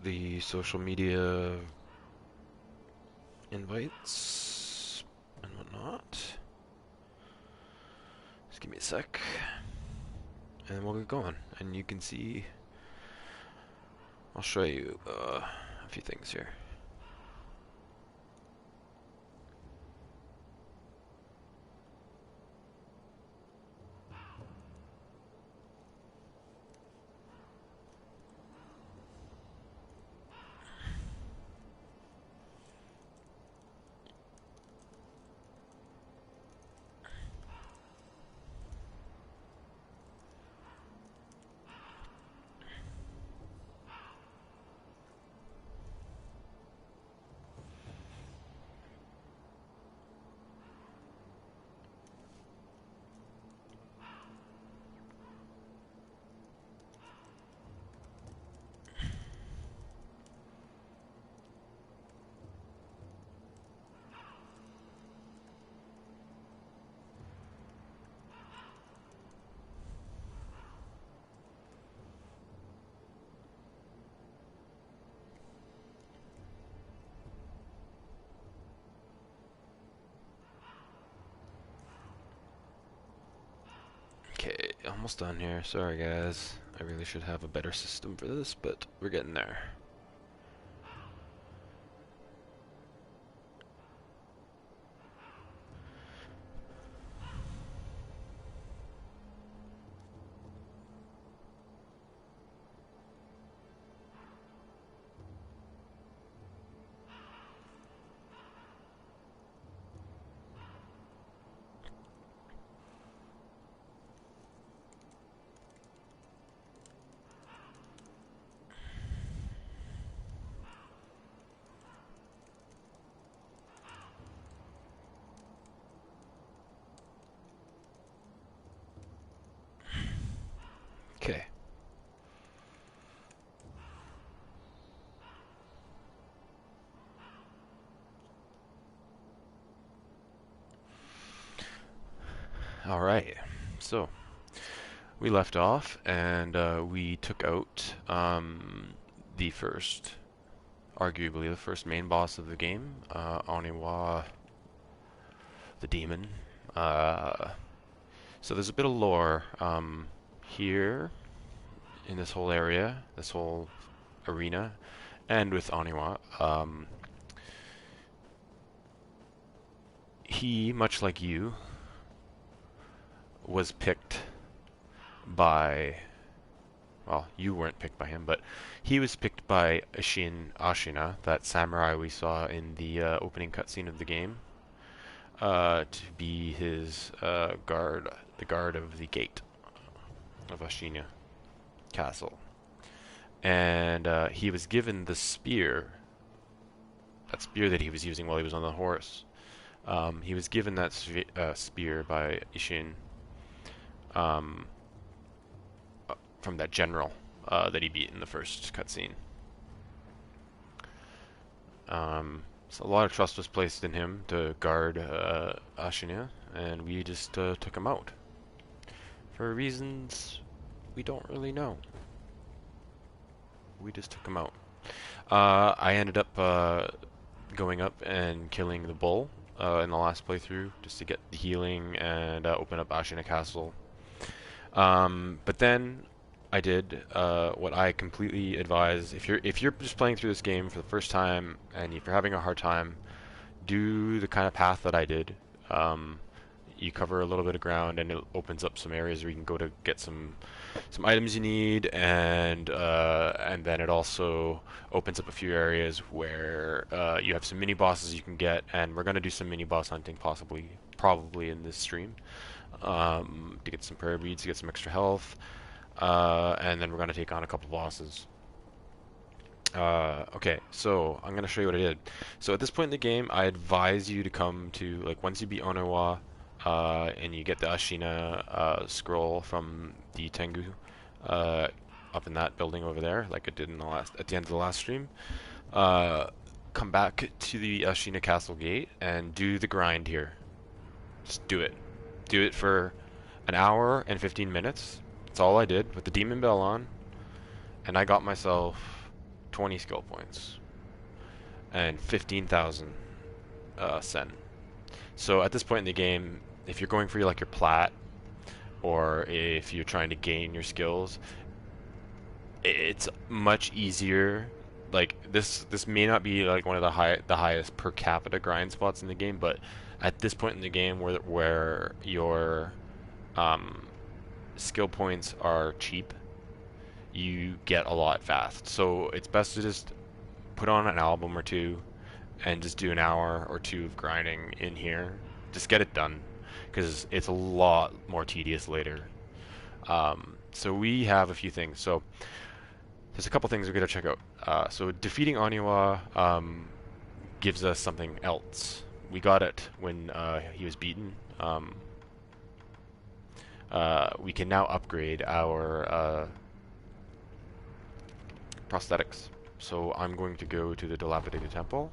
the social media invites and whatnot. Just give me a sec, and we'll get going. And you can see, I'll show you a few things here. Okay, almost done here. Sorry guys. I really should have a better system for this, but we're getting there. Okay. Alright, so we left off and we took out the first, arguably the first main boss of the game, Oniwa the Demon. So there's a bit of lore here in this whole area, this whole arena, and with Oniwa. He, much like you, was picked by, well, you weren't picked by him, but he was picked by Ashina, that samurai we saw in the opening cutscene of the game, to be his guard, the guard of the gate of Ashina Castle. And he was given the spear, that spear that he was using while he was on the horse. He was given that spear by Ishin, from that general that he beat in the first cutscene. So a lot of trust was placed in him to guard Ashina, and we just took him out. For reasons we don't really know. We just took him out. I ended up going up and killing the bull in the last playthrough, just to get the healing and open up Ashina Castle. But then I did what I completely advise. If you're just playing through this game for the first time and if you're having a hard time, do the kind of path that I did. You cover a little bit of ground and it opens up some areas where you can go to get some items you need, and then it also opens up a few areas where you have some mini bosses you can get, and we're gonna do some mini boss hunting probably in this stream, to get some prayer beads, to get some extra health, and then we're gonna take on a couple bosses. Okay, so I'm gonna show you what I did. So at this point in the game, I advise you to come to, like, once you beat Onawa, and you get the Ashina scroll from the Tengu up in that building over there, like I did in at the end of the last stream. Come back to the Ashina Castle gate and do the grind here. Just do it. Do it for an hour and 15 minutes. That's all I did with the demon bell on, and I got myself 20 skill points and 15,000 sen. So at this point in the game, if you're going for like your plat, or if you're trying to gain your skills, it's much easier. Like this may not be like one of the highest per capita grind spots in the game, but at this point in the game where your um, skill points are cheap, you get a lot fast. So it's best to just put on an album or two and just do an hour or two of grinding in here. Just get it done, because it's a lot more tedious later. So we have a few things. So there's a couple things we're going to check out. So defeating Oniwa gives us something else. We got it when he was beaten. We can now upgrade our prosthetics. So I'm going to go to the dilapidated temple.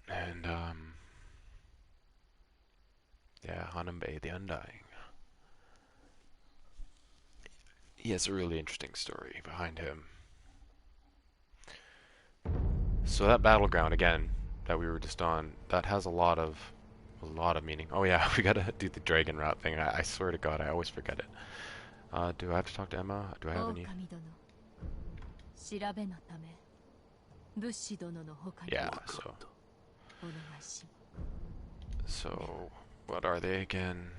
And yeah, Hanambe the Undying. He has a really interesting story behind him. So that battleground again that we were just on, that has a lot of meaning. Oh yeah, we gotta do the dragon route thing. I swear to God, I always forget it. Do I have to talk to Emma? Do I have any? Yeah. So what are they again?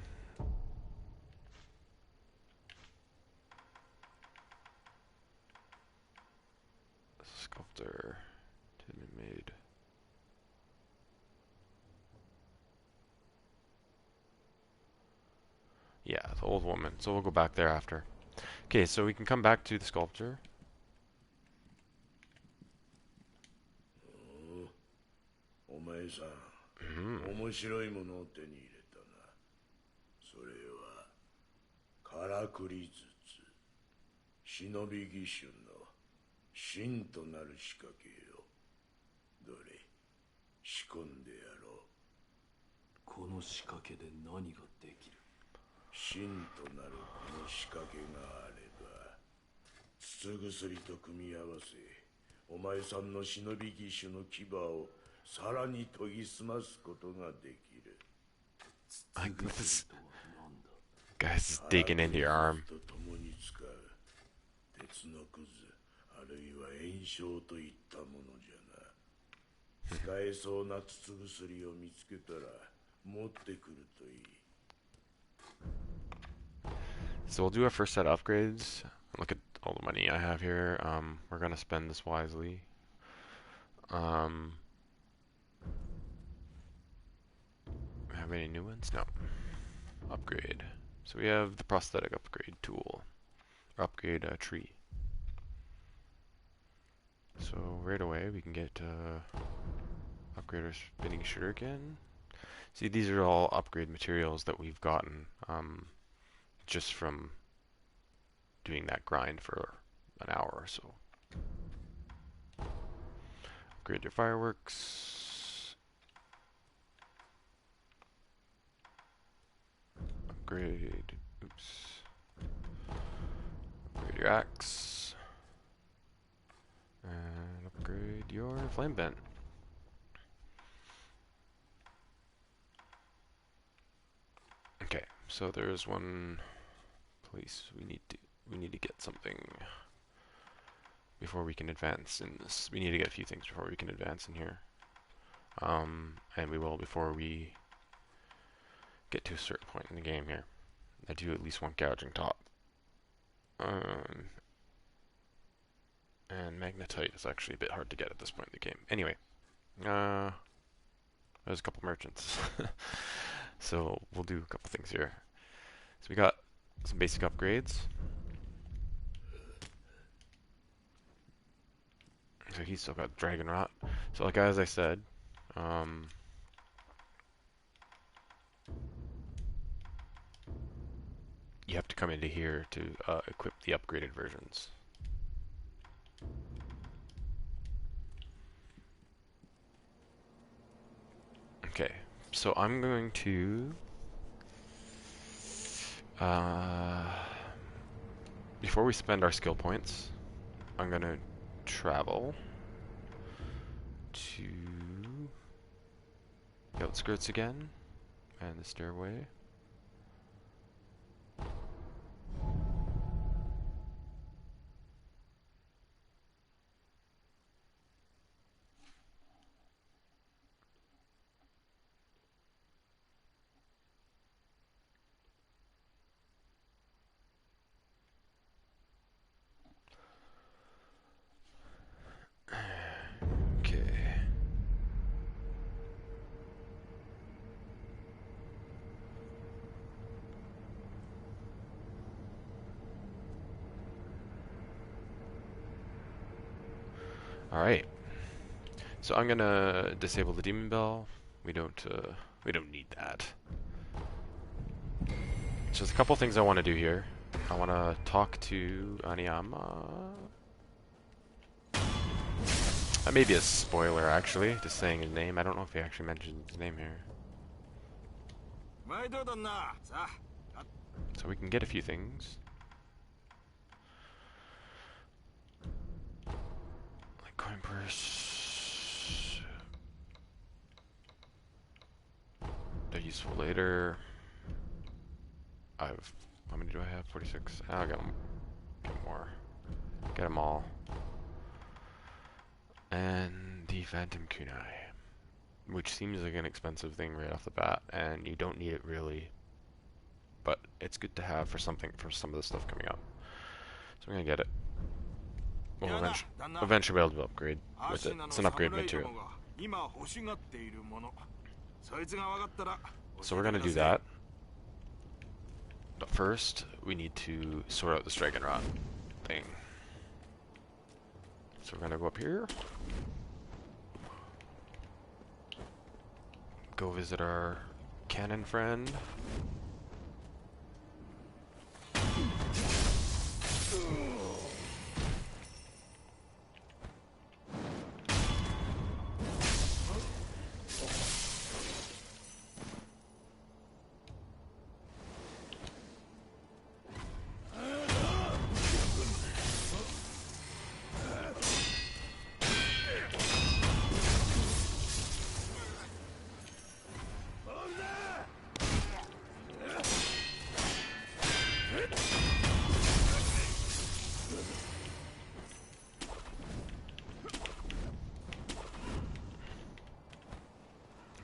Sculptor to be made. Yeah, the old woman. So we'll go back there after. Okay, so we can come back to the sculpture. This guy's digging into your arm. So we'll do our first set of upgrades. Look at all the money I have here. We're gonna spend this wisely. Have any new ones? No. Upgrade. So we have the prosthetic upgrade tool. Or upgrade tree. So right away we can get upgrade our spinning shuriken. See, these are all upgrade materials that we've gotten just from doing that grind for an hour or so. Upgrade your fireworks. Upgrade, upgrade your axe. And upgrade your flame vent. Okay, so there's one place we need to get something before we can advance in this. We need to get a few things before we can advance in here. And we will before we get to a certain point in the game here. I do at least want gouging top. And magnetite is actually a bit hard to get at this point in the game. Anyway, there's a couple merchants. So we'll do a couple things here. So we got some basic upgrades. So he's still got dragon rot. So like as I said, you have to come into here to equip the upgraded versions. Okay, so I'm going to Uh, before we spend our skill points, I'm gonna travel to the outskirts again, and the stairway. Okay. Alright. So I'm gonna disable the demon bell. We don't need that. So there's a couple things I want to do here. I want to talk to Aniyama. That may be a spoiler, actually, just saying his name. I don't know if he actually mentioned his name here. So we can get a few things. Like coin purse. They're useful later. How many do I have? 46. I'll get them. Get more. Get them all. And the Phantom Kunai, which seems like an expensive thing right off the bat, and you don't need it really, but it's good to have for something, for some of the stuff coming up. So I'm gonna get it. We'll eventually be able to upgrade with it. It's an upgrade material. So we're gonna do that. But first, we need to sort out this dragon rot thing. So we're gonna go up here. Go visit our cannon friend.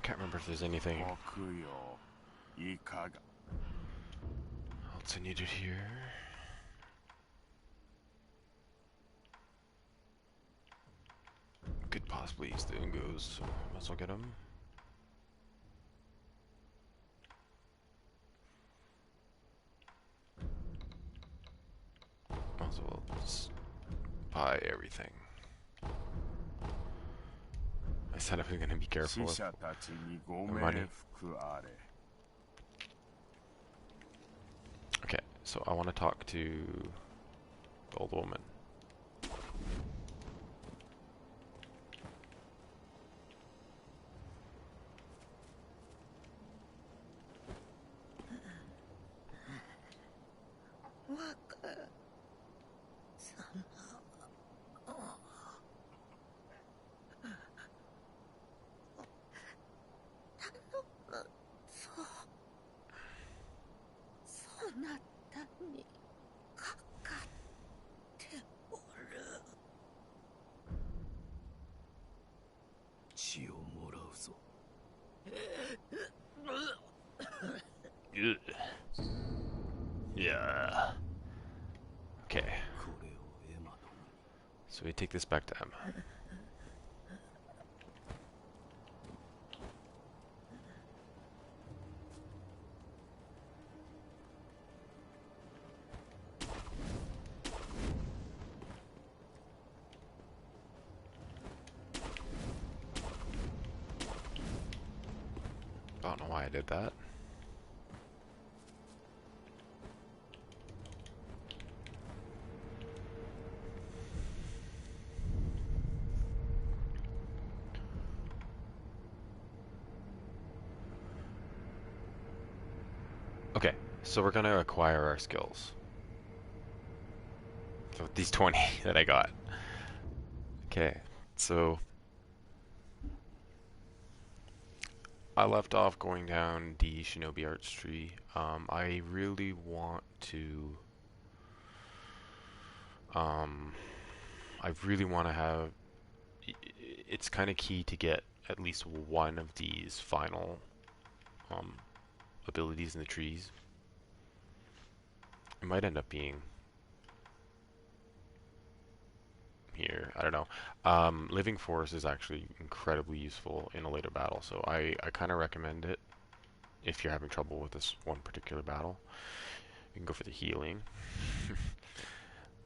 Can't remember if there's anything else I needed here. Could possibly use the Ungos, so might as well get them. Might as well just buy everything. I said I was gonna be careful with money. Okay, so I want to talk to the old woman. Yeah. Okay. So we take this back to Emma. I don't know why I did that. Okay, So we're gonna acquire our skills. So these 20 that I got. Okay, so I left off going down the Shinobi Arts tree. I really want to. Um, I really want to have. It's kind of key to get at least one of these final um, abilities in the trees. It might end up being here. I don't know. Living Force is actually incredibly useful in a later battle, so I kind of recommend it if you're having trouble with this one particular battle. You can go for the healing.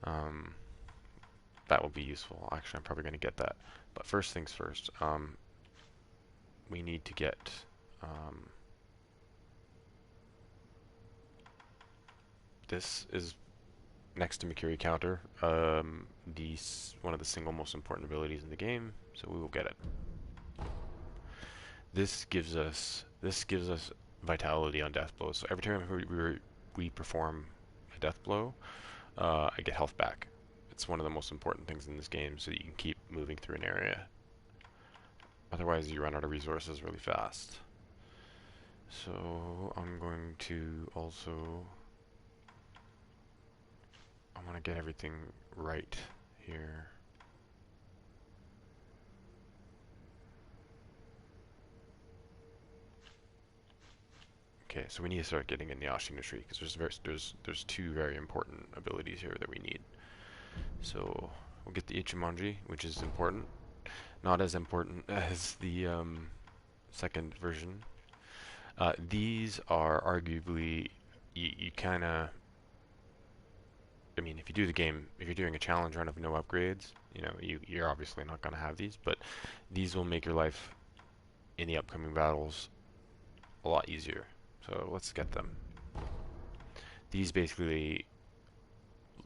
um, that will be useful. Actually, I'm probably going to get that. But first things first, we need to get um, this is next to Mikiri counter. One of the single most important abilities in the game, so we will get it. This gives us vitality on death blows. So every time we perform a death blow, I get health back. It's one of the most important things in this game, so that you can keep moving through an area. Otherwise, you run out of resources really fast. So I'm going to also. I want to get everything right here. Okay, so we need to start getting in the Ashina tree because there's two very important abilities here that we need. So we'll get the Ichimonji, which is important. Not as important as the second version. These are arguably you kind of. I mean, if you do the game, if you're doing a challenge run of no upgrades, you're obviously not going to have these, but these will make your life in the upcoming battles a lot easier. So let's get them. These basically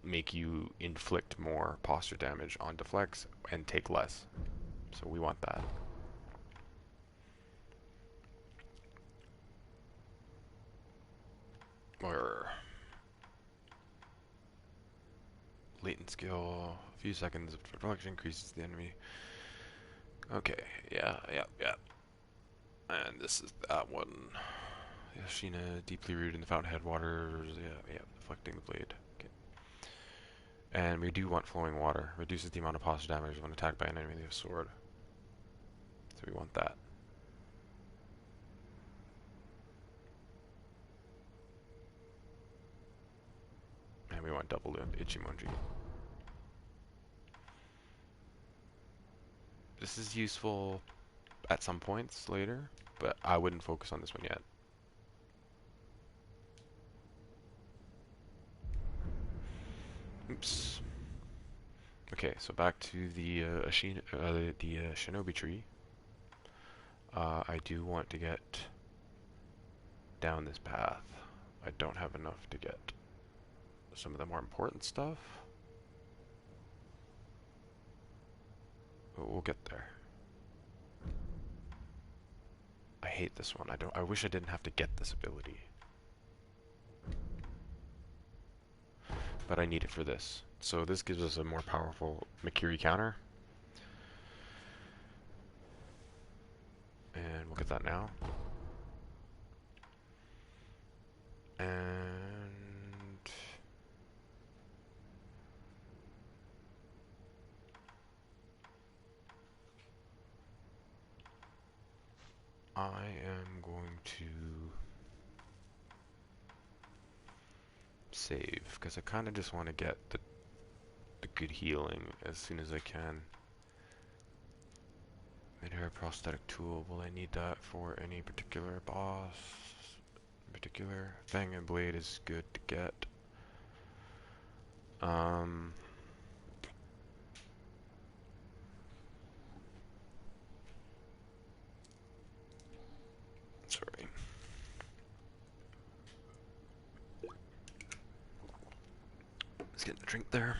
make you inflict more posture damage on deflects and take less. So we want that. Or latent skill, a few seconds of deflection increases the enemy. Okay, yeah. And this is that one. Yashina, deeply rooted in the fountainhead waters. Yeah, deflecting the blade. Okay. And we do want flowing water. Reduces the amount of posture damage when attacked by an enemy with a sword. So we want that. And we want double Ichimonji. This is useful at some points later, but I wouldn't focus on this one yet. Oops. Okay, so back to the Shinobi tree. I do want to get down this path. I don't have enough to get some of the more important stuff. But we'll get there. I hate this one. I wish I didn't have to get this ability. But I need it for this. So this gives us a more powerful Mikiri counter. And we'll get that now. And I am going to save because I kind of just want to get the good healing as soon as I can. Mid-air prosthetic tool. Will I need that for any particular boss? In particular, Fang and Blade is good to get. Sorry. Let's get a drink there.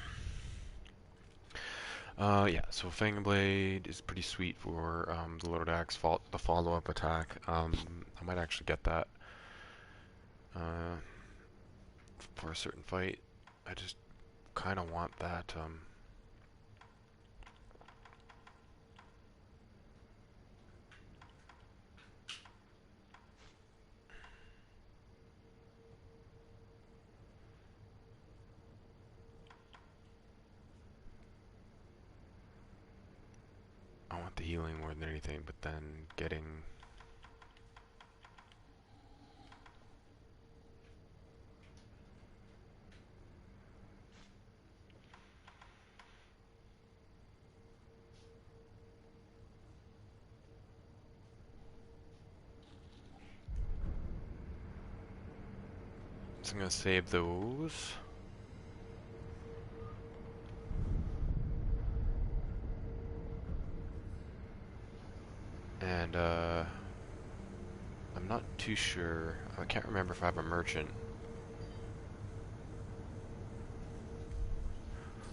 Yeah, so Fang and Blade is pretty sweet for the Lord Axe, the follow-up attack. I might actually get that. for a certain fight. I just kind of want that. I want the healing more than anything, but then getting. So I'm gonna save those. And I'm not too sure. I can't remember if I have a merchant.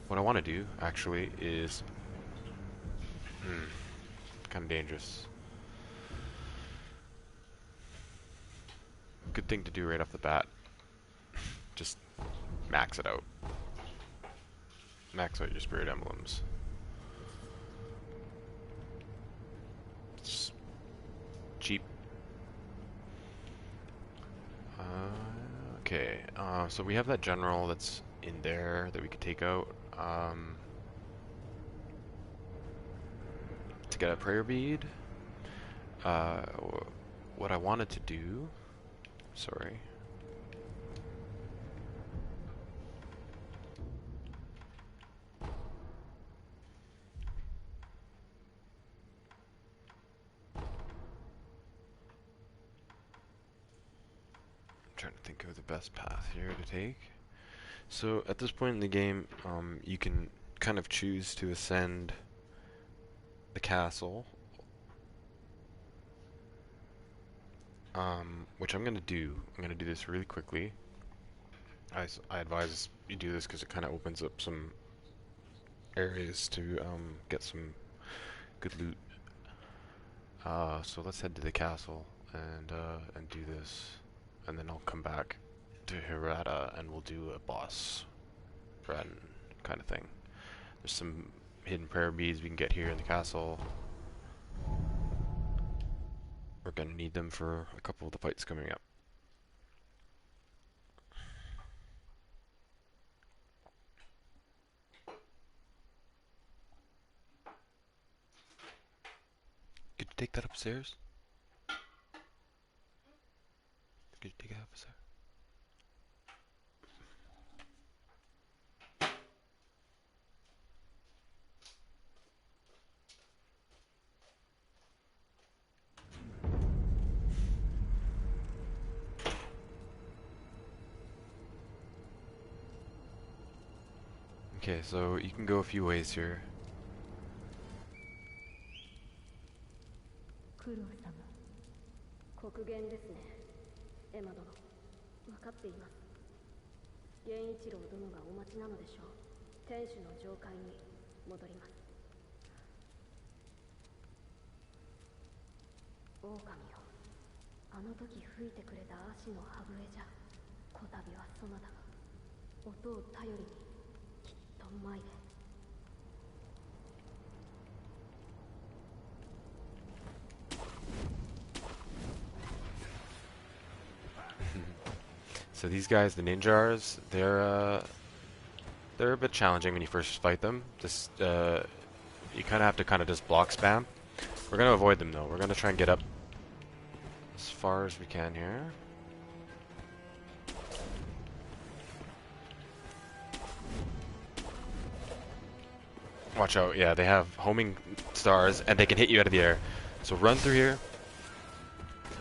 What I want to do, actually, is... kind of dangerous. Good thing to do right off the bat. Just max it out. Max out your spirit emblems. It's cheap. Okay, so we have that general that's in there that we could take out. To get a prayer bead. What I wanted to do... Sorry. Trying to think of the best path here to take. So at this point in the game, you can kind of choose to ascend the castle, which I'm gonna do. I'm gonna do this really quickly. I advise you do this because it kind of opens up some areas to get some good loot. So let's head to the castle and do this. And then I'll come back to Hirata and we'll do a boss run kind of thing. There's some hidden prayer beads we can get here in the castle. We're gonna need them for a couple of the fights coming up. Could you take that upstairs? Could you take it upstairs? Okay, so you can go a few ways here. 苦労様。黒源ですね。エマ殿、分かっています。源一郎殿がお待ちなのでしょう。天守の上階に戻ります。狼よ、あの時吹いてくれた足の歯笛じゃ、こたびはそなたが音を頼りにきっと前で。So these guys, the ninjas, they're a bit challenging when you first fight them. Just you kind of have to just block spam. We're gonna avoid them though. We're gonna try and get up as far as we can here. Watch out! Yeah, they have homing stars and they can hit you out of the air. So run through here.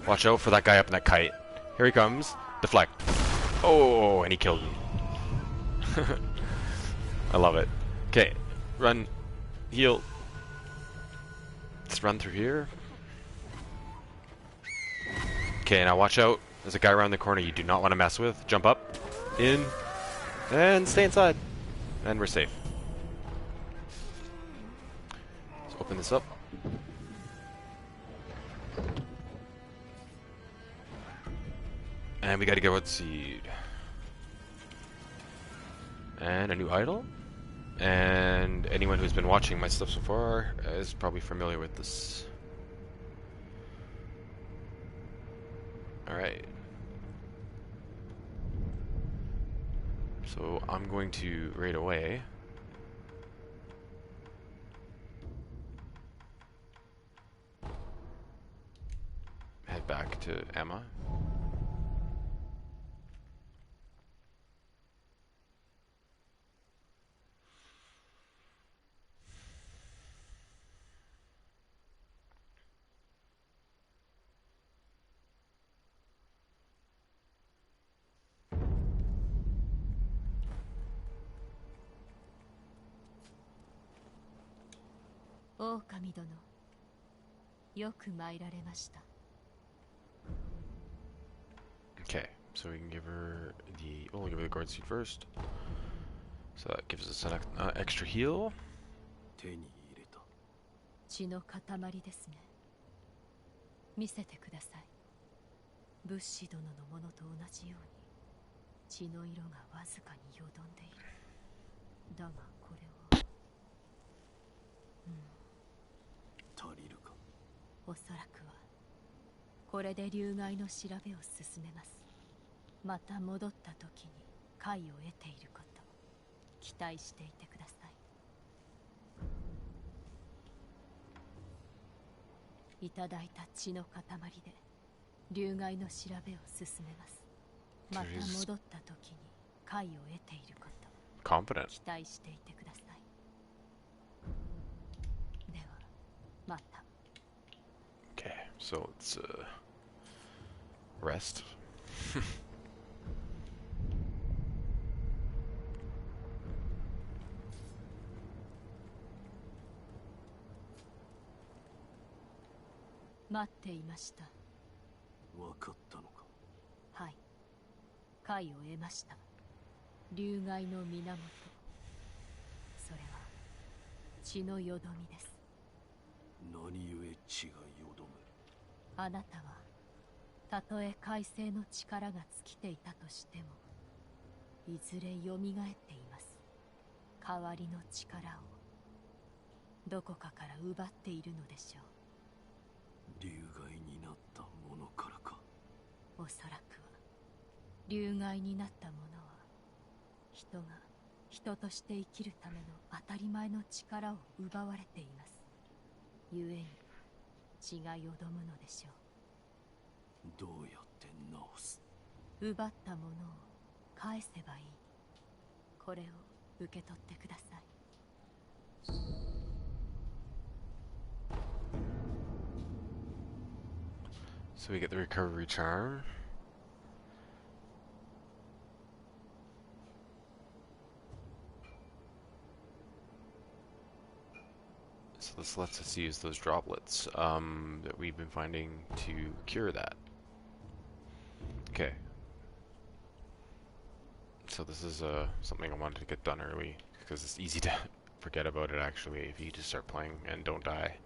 Watch out for that guy up in that kite. Here he comes. Deflect. Oh, and he killed me. I love it. Okay, run, heal. Let's run through here. Okay, now watch out. There's a guy around the corner you do not want to mess with. Jump up, in, and stay inside. And we're safe. Let's open this up. And we gotta go with seed. And a new idol. And anyone who's been watching my stuff so far is probably familiar with this. Alright. So I'm going to right away head back to Emma. Okami dono, よく参られました. Okay, so we can give her the... Oh, we'll give her the guard suit first. So that gives us an extra heal. 手に入れた。血の塊ですね。見せてください。物資殿のものと同じように血の色がわずかによどんでいる。だがこれは、足りるか。おそらくはこれで流害の調べを進めます。また戻った時に解を得ていること期待していてください。いただいた血の塊で流害の調べを進めます。また戻った時に解を得ていること期待していてください。ではまた。Okay, so let's rest.「待っていました。分かったのか。はい、解を得ました。流害の源、それは血のよどみです。何故血がよどむ。あなたはたとえ海星の力が尽きていたとしてもいずれよみがえっています。代わりの力をどこかから奪っているのでしょう。流害になったものからか。おそらくは流害になったものは人が人として生きるための当たり前の力を奪われています。故に血がよどむのでしょう。どうやって直す。奪ったものを返せばいい。これを受け取ってください。So we get the recovery charm. So this lets us use those droplets that we've been finding to cure that. Okay. So this is something I wanted to get done early because it's easy to forget about it actually if you just start playing and don't die.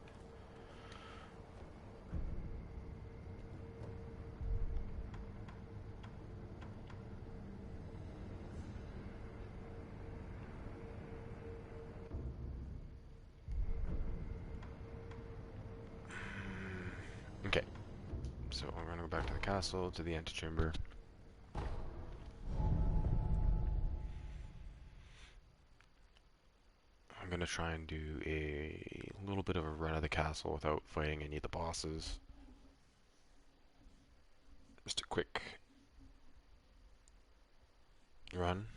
Okay, so I'm gonna go back to the castle, to the antechamber. I'm gonna try and do a little bit of a run of the castle without fighting any of the bosses. Just a quick run.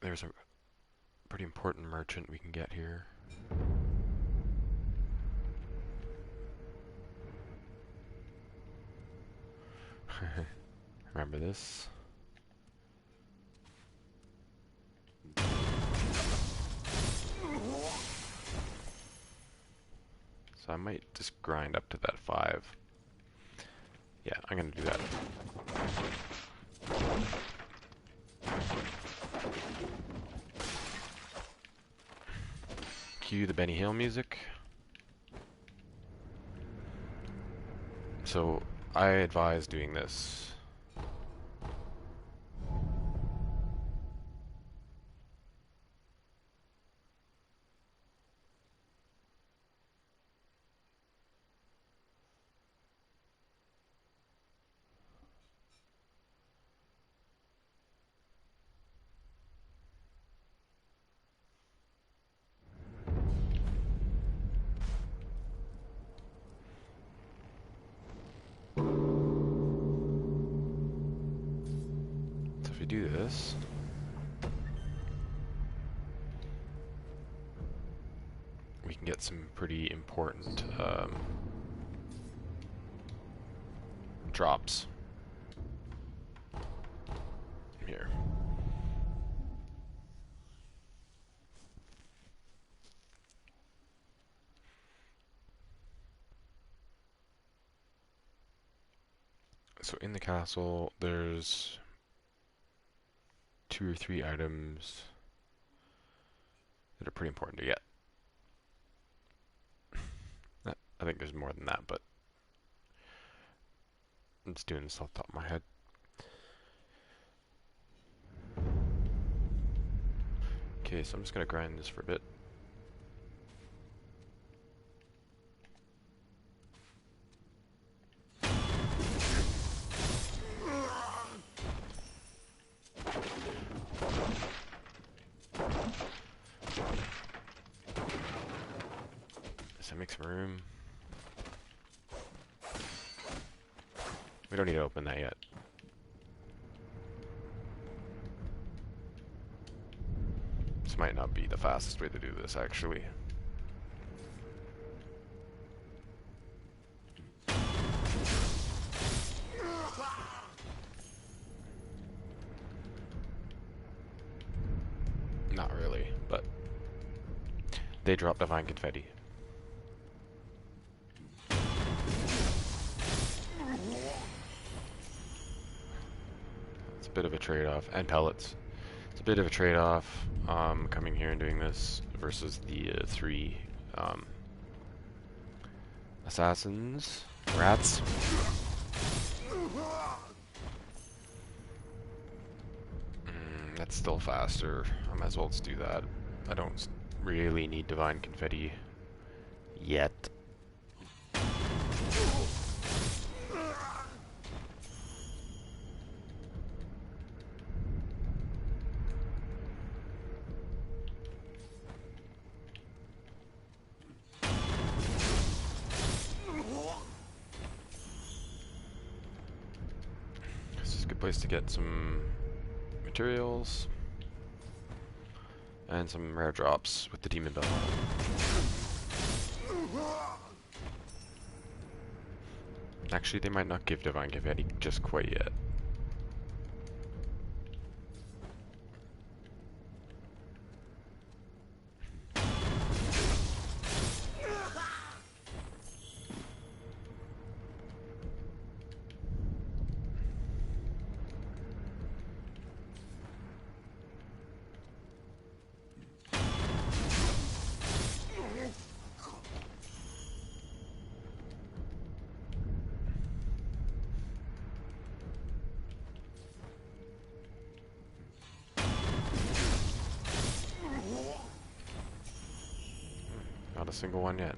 There's a pretty important merchant we can get here. Remember this? So I might just grind up to that 5. Yeah, I'm gonna do that. Cue the Benny Hill music. So I advise doing this. So if we do this, we can get some pretty important drops here. So in the castle, there's 2 or 3 items that are pretty important to get. I think there's more than that, but I'm just doing this off the top of my head. Okay, so I'm just gonna grind this for a bit. So make some room. We don't need to open that yet. This might not be the fastest way to do this, actually. Not really, but they drop divine confetti. It's a bit of a trade-off, and pellets. It's a bit of a trade-off coming here and doing this versus the 3 assassins, rats. That's still faster. I might as well just do that. I don't really need divine confetti yet. This is a good place to get some materials and some rare drops with the demon bell on. Actually, they might not give divine confetti just quite yet. Not a single one yet.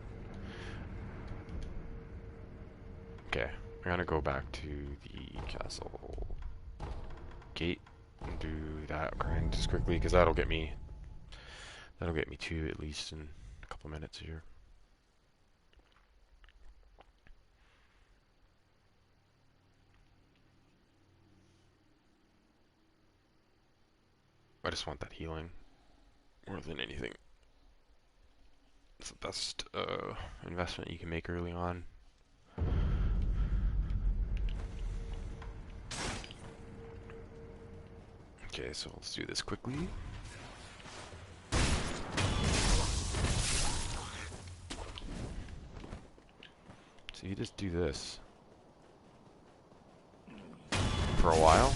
Okay, I'm gonna go back to the castle gate and do that grind just quickly, because that'll get me 2 at least in a couple minutes here. I just want that healing more than anything. It's the best investment you can make early on. Okay, so let's do this quickly. So you just do this for a while.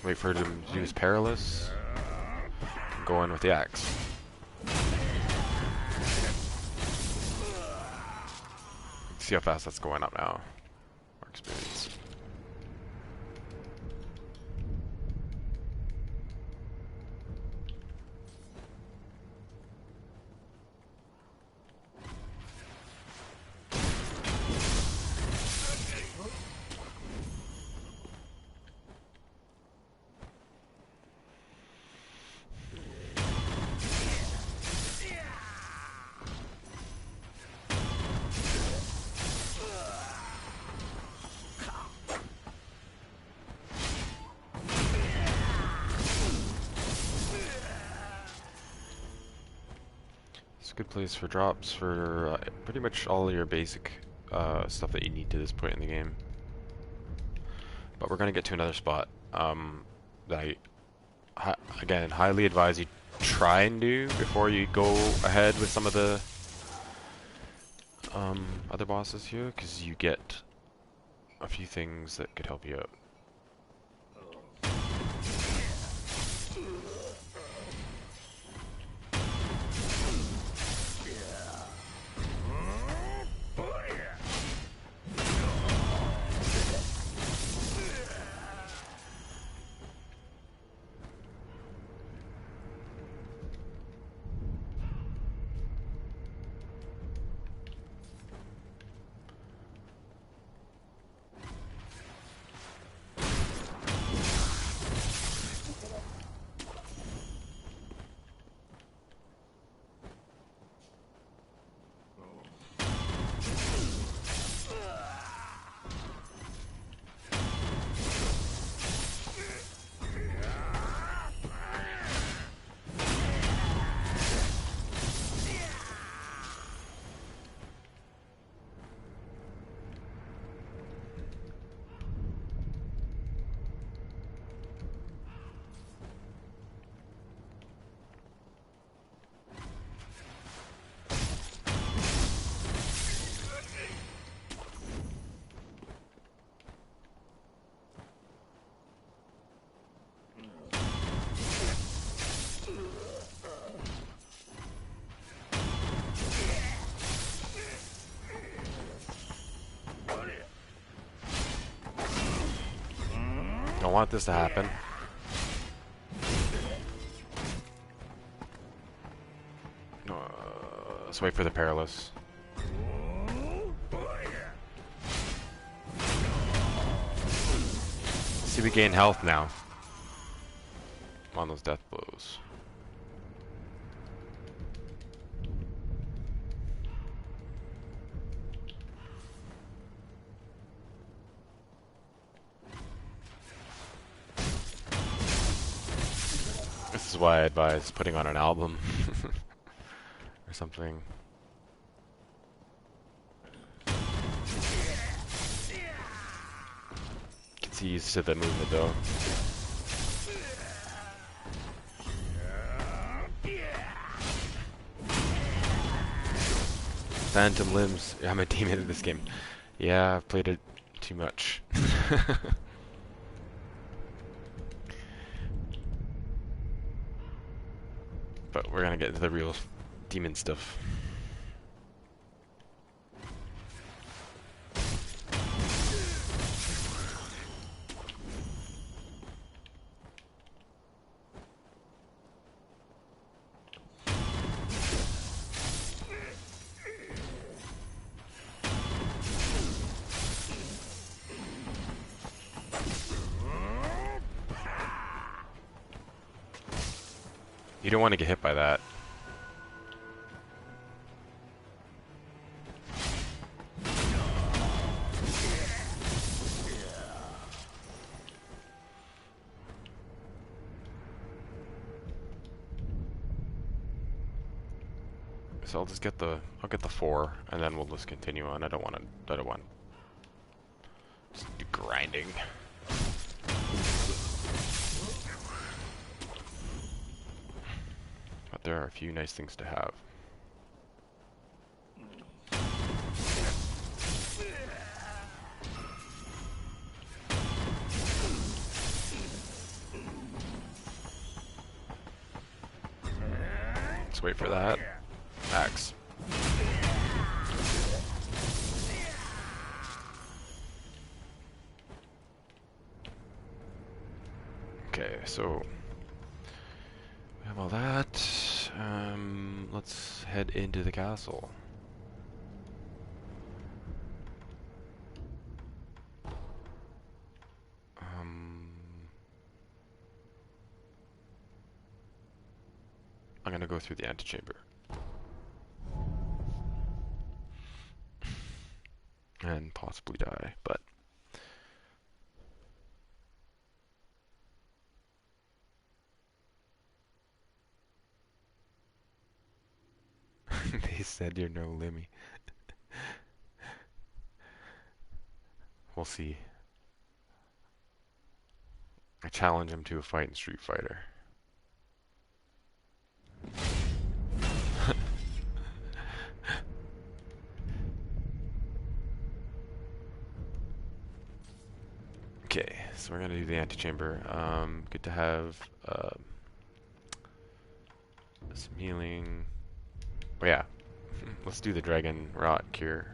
Wait for him to use Perilous. Go in with the axe. See how fast that's going up now. More experience. It's a good place for drops for pretty much all your basic stuff that you need to this point in the game. But we're gonna get to another spot that again, highly advise you try and do before you go ahead with some of the other bosses here, because you get a few things that could help you out. Don't want this to happen. Let's wait for the perilous. See, we gain health now on those death blows. This is why I advise putting on an album or something. Gets used to the movement though. Phantom limbs. I'm a demon in this game. Yeah, I've played it too much. But we're gonna get into the real demon stuff. You don't want to get hit by that. So I'll just get I'll get the 4 and then we'll just continue on. I don't want just do grinding. But there are a few nice things to have. Let's wait for that. Axe. so we have all that. Let's head into the castle. I'm gonna go through the antechamber. And possibly die, but they said you're no Limmy. We'll see. I challenge him to a fight in Street Fighter. Okay, so we're gonna do the antechamber. Good to have some healing. Oh yeah, let's do the dragon rot cure.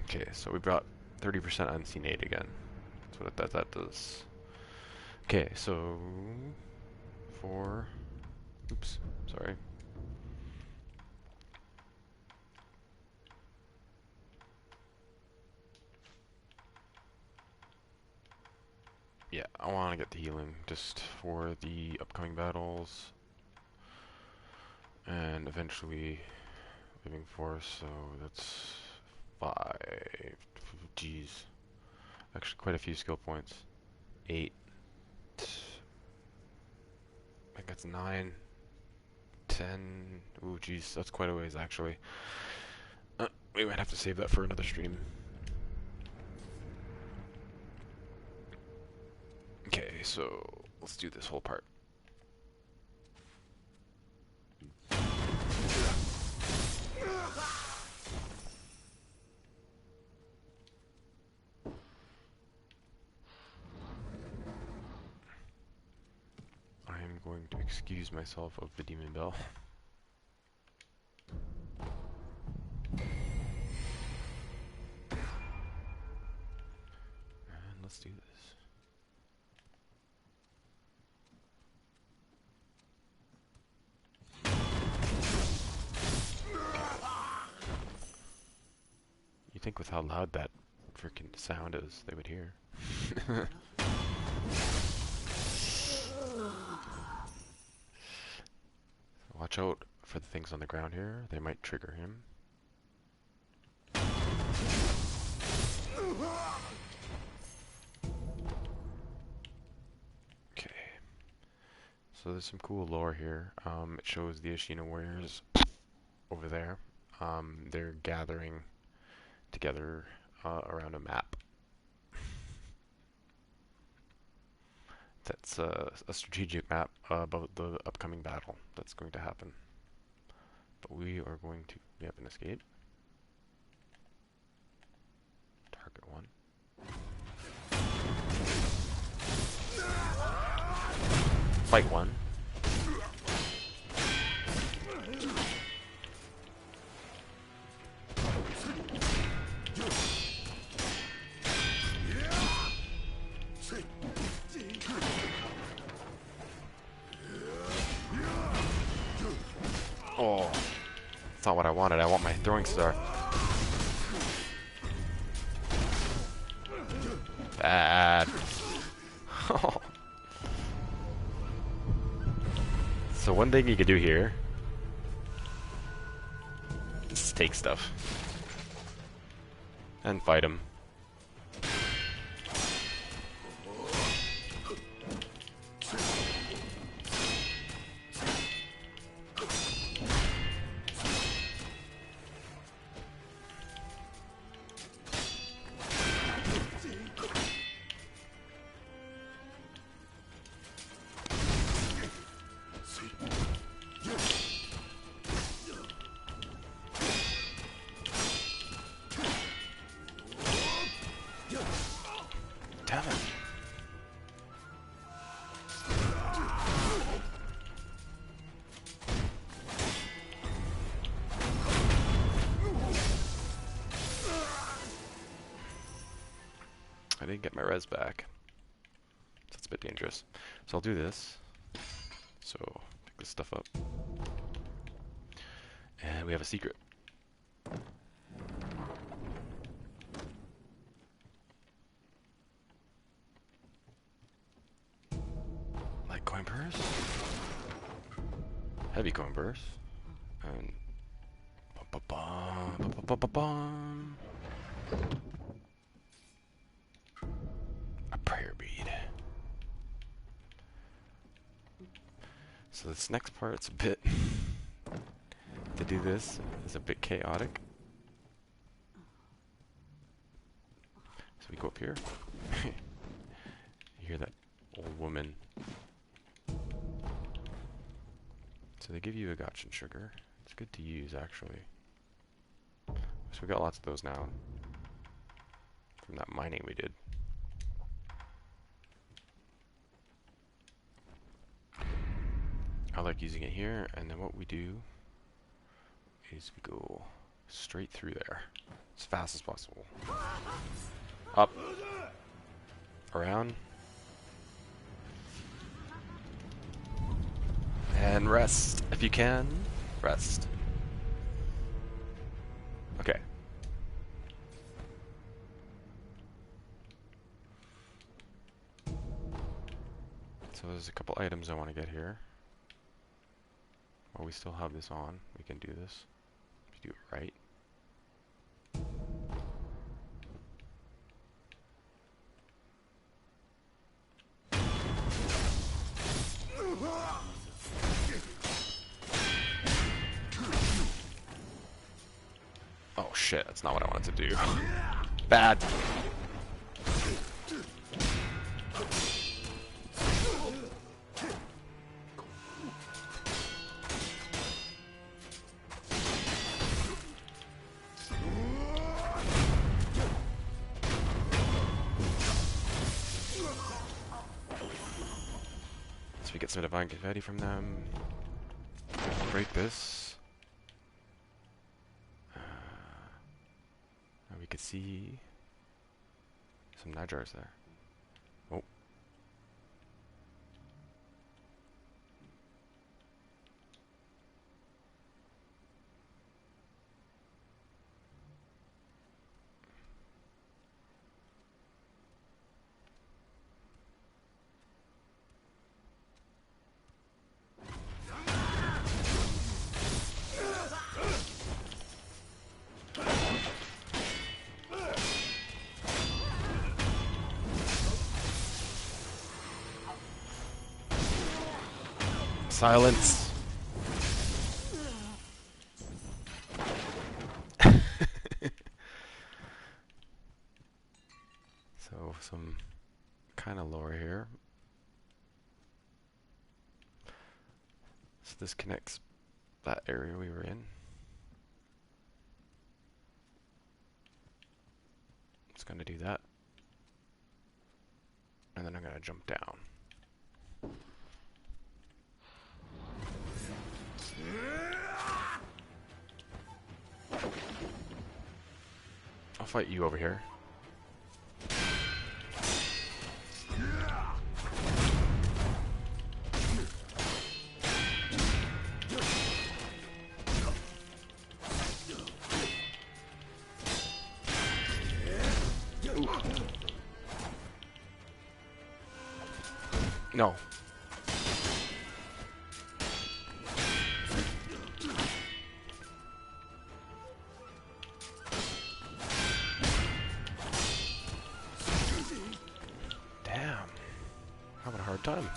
Okay, so we brought 30% unseen aid again. That's what that does. Okay, so oops, sorry. Yeah, I want to get the healing just for the upcoming battles and eventually living force, so that's 5. Jeez. Actually, quite a few skill points. 8. I think that's 9. 10. Ooh, jeez, that's quite a ways actually. We might have to save that for another stream. Okay, so let's do this whole part. I am going to excuse myself of the demon bell. And let's do this. You think with how loud that freaking sound is, they would hear. Watch out for the things on the ground here. They might trigger him. Okay. So there's some cool lore here. It shows the Ashina warriors over there. They're gathering together around a map. That's a strategic map about the upcoming battle that's going to happen. But we are going to... We have an escape. Target 1. Fight 1. Oh, that's not what I wanted. I want my throwing star. Bad. So one thing you could do here is take stuff and fight him. didn't get my res back. So that's a bit dangerous. So I'll do this. So pick this stuff up. And we have a secret. Light coin purse. Heavy coin purse. And bum. A prayer bead. So this next part's a bit to do this is a bit chaotic. So we go up here. You hear that old woman. So they give you a gotcha sugar. It's good to use actually. So we got lots of those now from that mining we did. I like using it here, and then what we do is we go straight through there as fast as possible. Up, around, and rest if you can. Rest. Okay. So there's a couple items I want to get here. While we still have this on, we can do this. If you do it right. Oh shit, that's not what I wanted to do. Bad. So we get some divine confetti from them. Break this. Now we could see some nightjars there. Oh. Silence. So some kind of lore here. So this connects that area we were in. It's going to do that. And then I'm going to jump down. I'll fight you over here. Ooh. No. Damn. Having a hard time.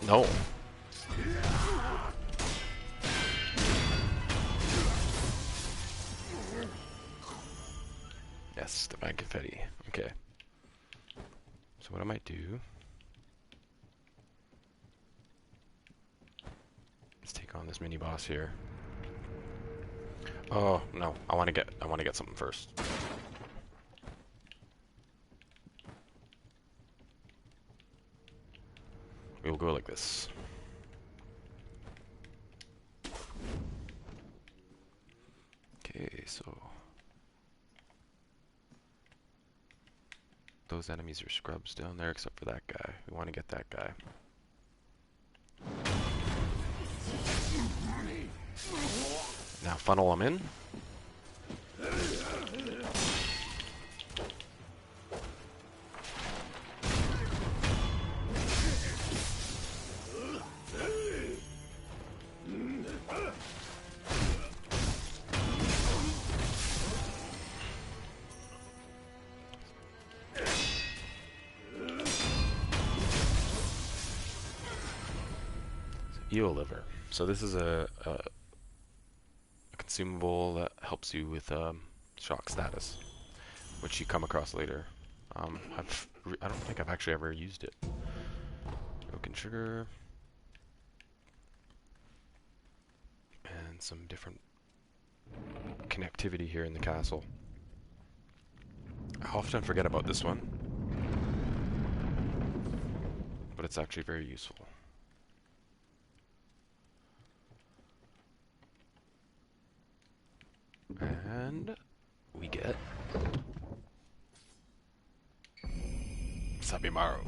No. Yes, divine confetti. Okay. So what I might do is take on this mini boss here. Oh no, I want to get something first. We'll go like this. Okay. so those enemies are scrubs down there except for that guy. We want to get that guy. Now funnel them in. Eel liver. So this is a consumable that helps you with shock status, which you come across later. I don't think I've actually ever used it. Broken sugar. And some different connectivity here in the castle. I often forget about this one, but it's actually very useful. And we get Sabimaru.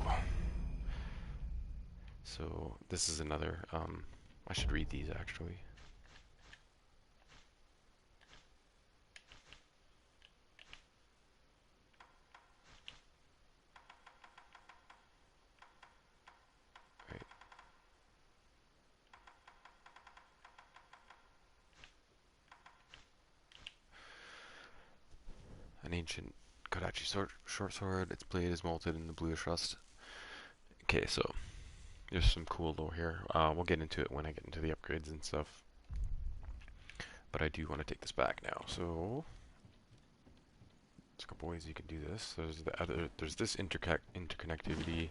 So this is another, I should read these actually. Right. An ancient Kodachi short sword. Its blade is molted in the bluish rust. Okay, so there's some cool lore here. We'll get into it when I get into the upgrades and stuff. But I do want to take this back now. So there's a couple ways you can do this. There's the other. There's this interconnectivity,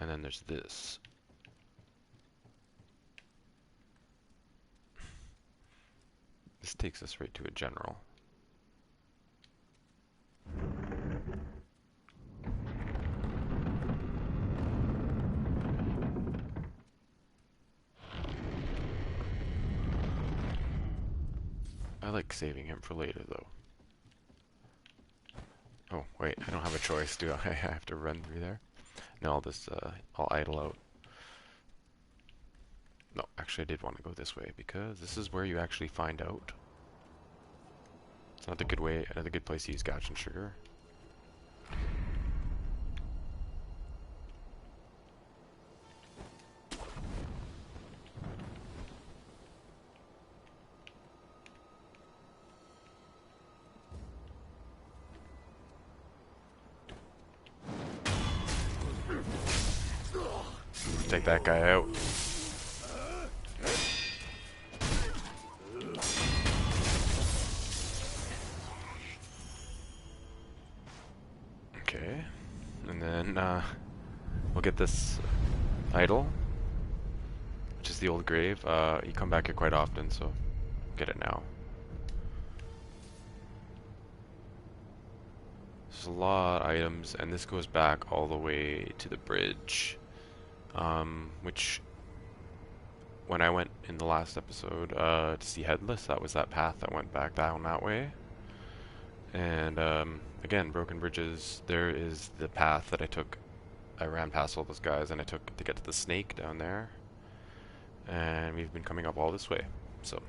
and then there's this. This takes us right to a general. I like saving him for later, though. Oh, wait, I don't have a choice, do I? I have to run through there. No, I'll idle out. No, actually I did want to go this way, because this is where you actually find out. It's not a good way, another good place to use gotch and sugar. Take that guy out. Okay, and then we'll get this idol, which is the old grave. You come back here quite often, so get it now. There's a lot of items, and this goes back all the way to the bridge. Which, when I went in the last episode to see Headless, that was that path that went back down that way. And again, broken bridges, there is the path that I took. I ran past all those guys and I took to get to the snake down there. And we've been coming up all this way, so.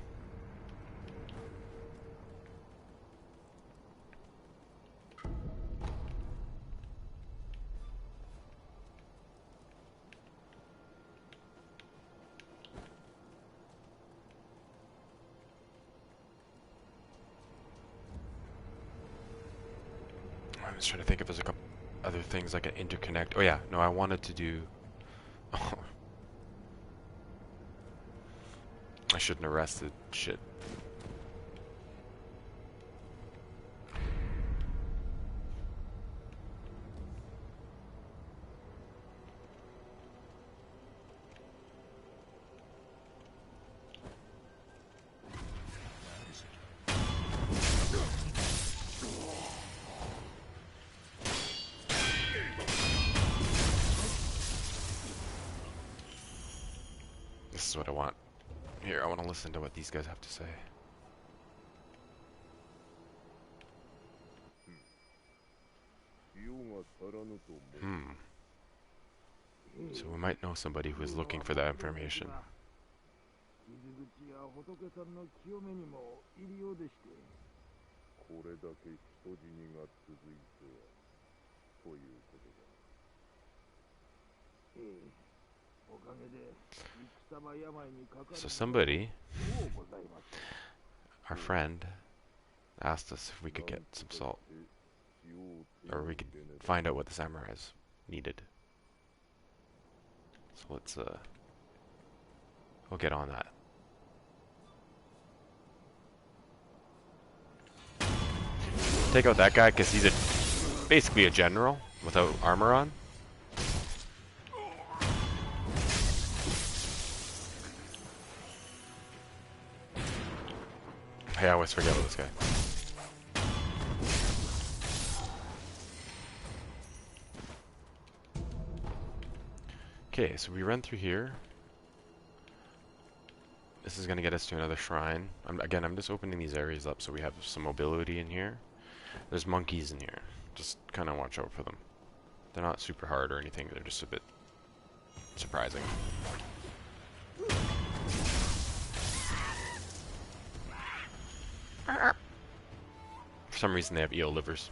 I was trying to think if there's a couple other things like an interconnect. Oh yeah, no, I wanted to do. Oh. I shouldn't have rested. Shit. This is what I want. Here, I want to listen to what these guys have to say. Hmm. So we might know somebody who is looking for that information. 傷口や仏さんの清めにも入りようでして。これだけ人死にが続いてはということだ。ええ、おかげで戦場病にかかる。So somebody, our friend, asked us if we could get some salt, or we could find out what the samurais needed. So let's we'll get on that. Take out that guy because he's basically a general without armor on. Hey, I always forget about this guy. Okay, so we run through here. This is gonna get us to another shrine. Again, I'm just opening these areas up so we have some mobility in here. There's monkeys in here. Just kind of watch out for them. They're not super hard or anything. They're just a bit surprising. For some reason, they have eel livers.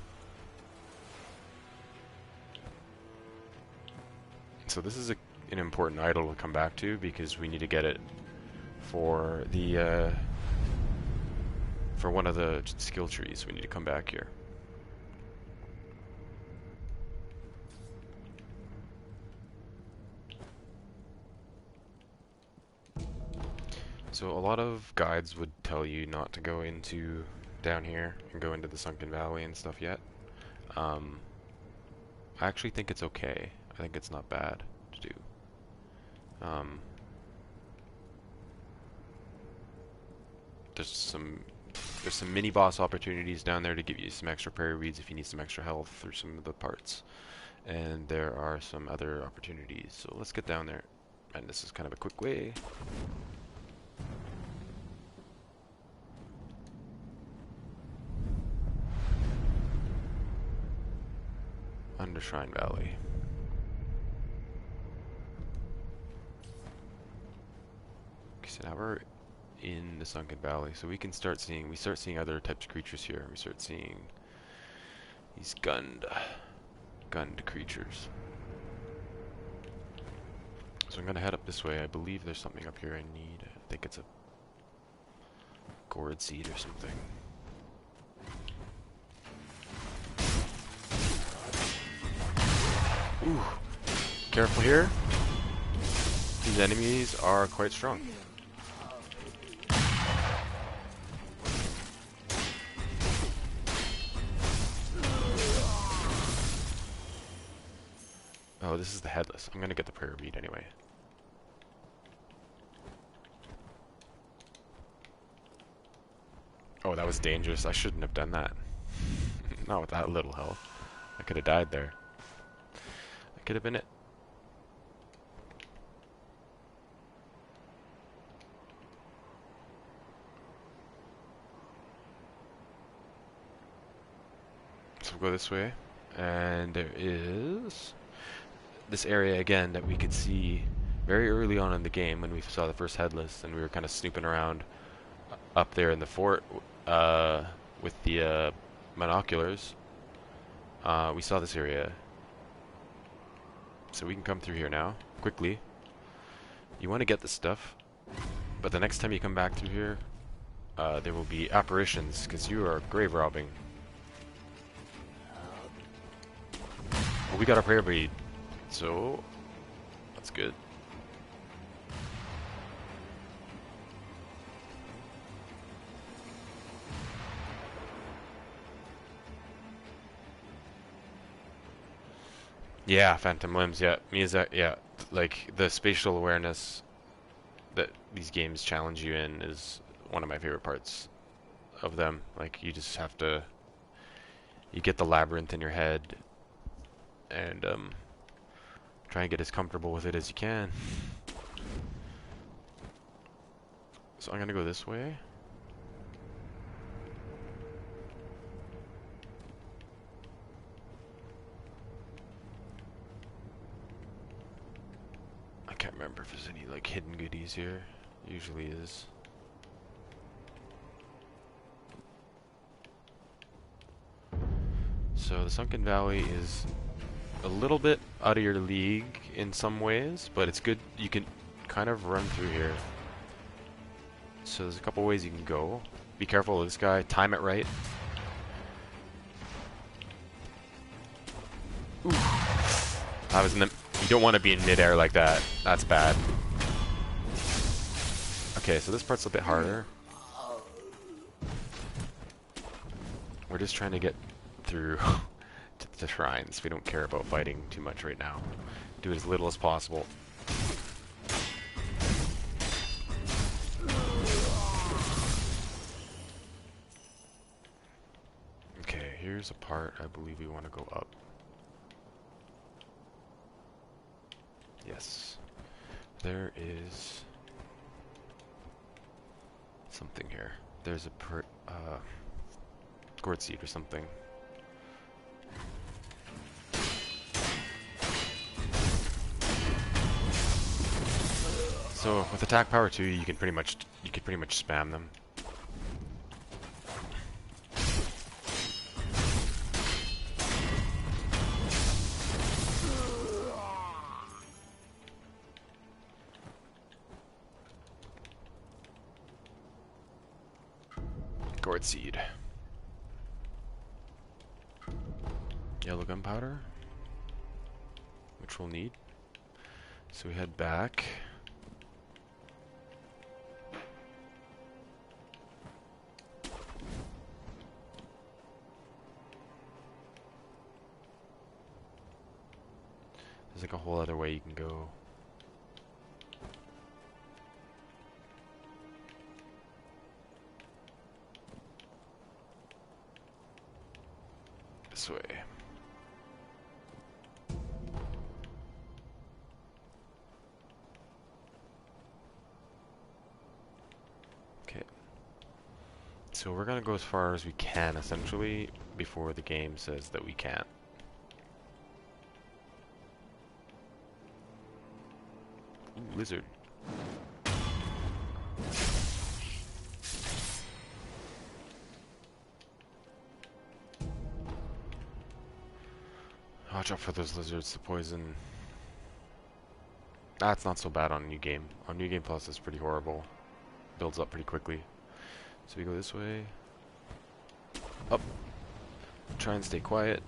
So this is an important idol to come back to because we need to get it for the for one of the skill trees. We need to come back here. So a lot of guides would tell you not to go into down here and go into the sunken valley and stuff yet. I actually think it's okay. I think it's not bad to do. There's some mini boss opportunities down there to give you some extra prairie weeds if you need some extra health through some of the parts, and there are some other opportunities. So let's get down there, and this is kind of a quick way. Under Shrine Valley. Okay, so now we're in the Sunken Valley, so we start seeing other types of creatures here. We start seeing these gunned creatures. So I'm gonna head up this way. I believe there's something up here I need. I think it's a gourd seed or something. Ooh, careful here. These enemies are quite strong. Oh, this is the headless. I'm gonna get the prayer bead anyway. Oh, that was dangerous. I shouldn't have done that. Not with that little health. I could have died there. That could have been it. So we'll go this way. And there is this area again that we could see very early on in the game when we saw the first headless, and we were kind of snooping around up there in the fort with the binoculars. We saw this area, so we can come through here now quickly. You want to get this stuff, but the next time you come back through here, there will be apparitions because you are grave robbing. Well, we got our prayer bead, so that's good. Yeah, Phantom Limbs, yeah. Miyazaki, yeah. Like, the spatial awareness that these games challenge you in is one of my favorite parts of them. Like, you just have to... You get the labyrinth in your head and try and get as comfortable with it as you can. So I'm gonna go this way. enemies here. Usually is. So the Sunken Valley is a little bit out of your league in some ways, but it's good. You can kind of run through here. So there's a couple ways you can go. Be careful of this guy. Time it right. Ooh. I was in the... You don't want to be in midair like that. That's bad. Okay, so this part's a bit harder. We're just trying to get through to the shrines. We don't care about fighting too much right now. Do as little as possible. Okay, here's a part I believe we want to go up. Yes. There is something here. There's a gourd seed or something. So with attack power 2, you can pretty much spam them. Gourd seed. Yellow gunpowder, which we'll need. So we head back. There's like a whole other way you can go. This way. Okay. So we're gonna go as far as we can, essentially, before the game says that we can't. Ooh, lizard. Watch out for those lizards, the poison. That's not so bad on New Game. On New Game Plus, it's pretty horrible. Builds up pretty quickly. So we go this way. Up. Try and stay quiet,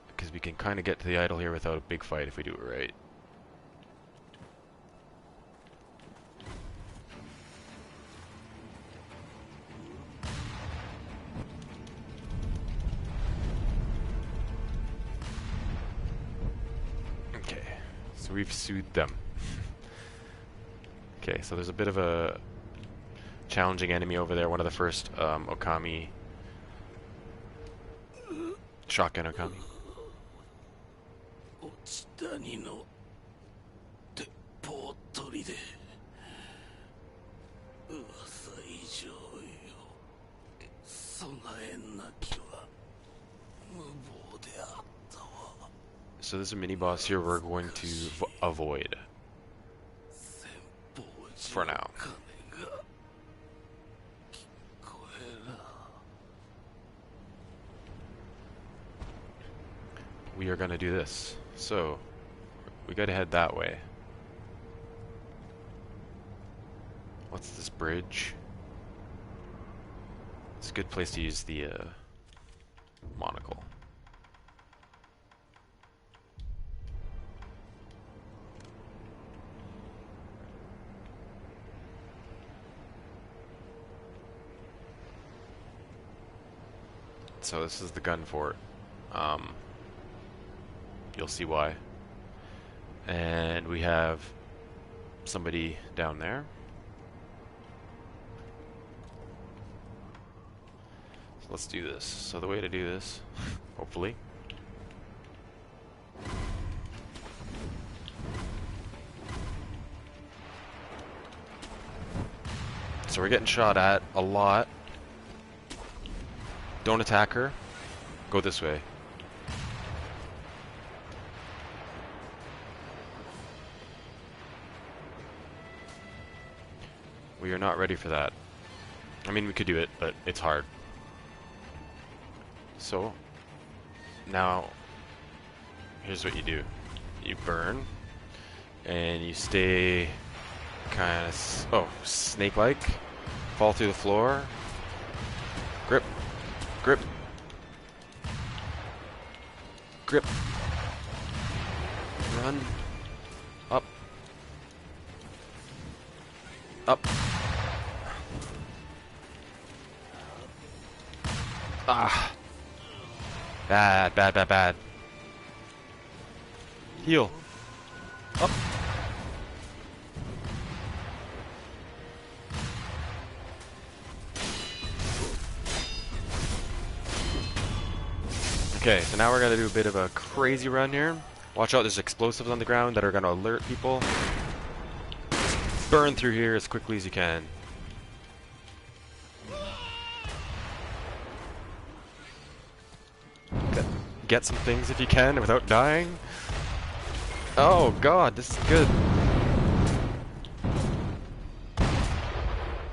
because we can kind of get to the idol here without a big fight if we do it right. So we've soothed them. Okay, so there's a bit of a challenging enemy over there. One of the first Okami. Shotgun Okami. So there's a mini boss here we're going to avoid for now. We are going to do this. So we got to head that way. What's this bridge? It's a good place to use the monocle. So this is the gun fort. You'll see why. And we have somebody down there. So let's do this. So the way to do this, hopefully, so we're getting shot at a lot. Don't attack her. Go this way. We are not ready for that. I mean, we could do it, but it's hard. So, now, here's what you do. You burn, and you stay kind of, snake-like. Fall through the floor. Grip. Grip. Grip. Run. Up. Up. Ah. Bad, bad, bad, bad. Heal. Up. Okay, so now we're gonna do a bit of a crazy run here. Watch out, there's explosives on the ground that are gonna alert people. Burn through here as quickly as you can. Get some things if you can without dying. Oh god, this is good.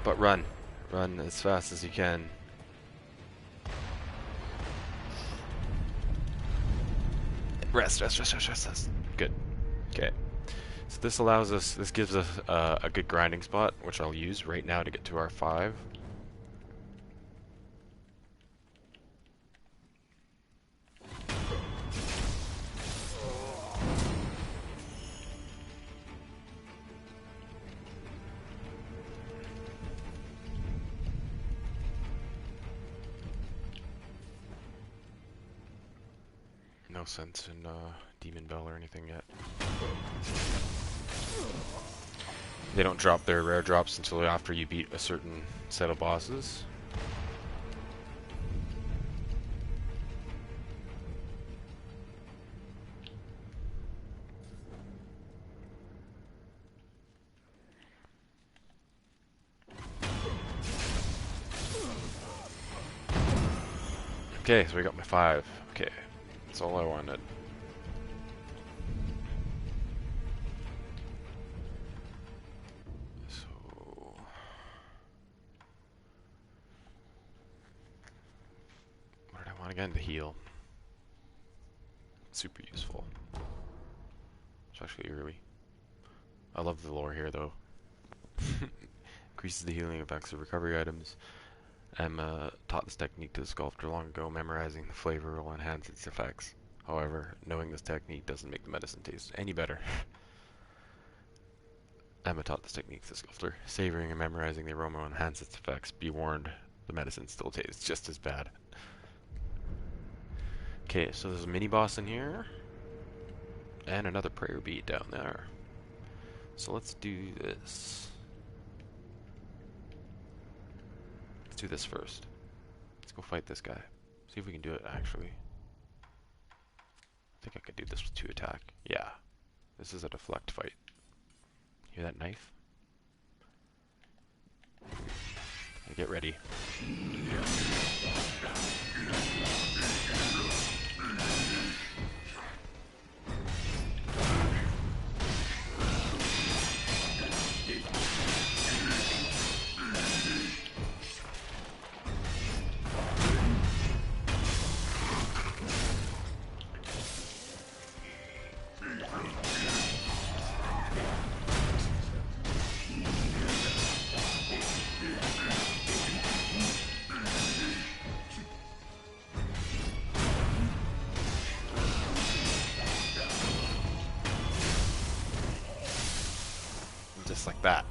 But run. Run as fast as you can. Rest, rest, rest, rest, rest, rest. Good. Okay. So this gives us a good grinding spot, which I'll use right now to get to our 5. No sense in Demon Bell or anything yet. They don't drop their rare drops until after you beat a certain set of bosses. Okay, so we got my 5. Okay, that's all I wanted. So what did I want again? To heal. Super useful. Especially early. I love the lore here though. Increases the healing effects of recovery items. Emma taught this technique to the sculptor long ago. Memorizing the flavor will enhance its effects. However, knowing this technique doesn't make the medicine taste any better. Emma taught this technique to the sculptor. Savoring and memorizing the aroma will enhance its effects. Be warned, the medicine still tastes just as bad. Okay, so there's a mini boss in here. And another prayer bead down there. So let's do this. Let's do this first. Let's go fight this guy. See if we can do it actually. I think I could do this with 2 attack. Yeah. This is a deflect fight. Hear that knife? Get ready. Just like that.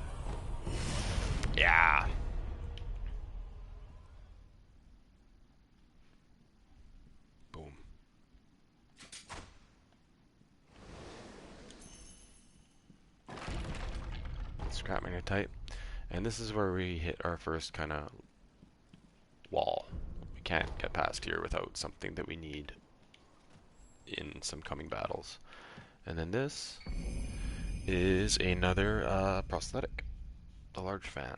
Yeah. Boom. Scrap magnetite. And this is where we hit our first kind of wall. We can't get past here without something that we need in some coming battles. And then this is another prosthetic. The large fan.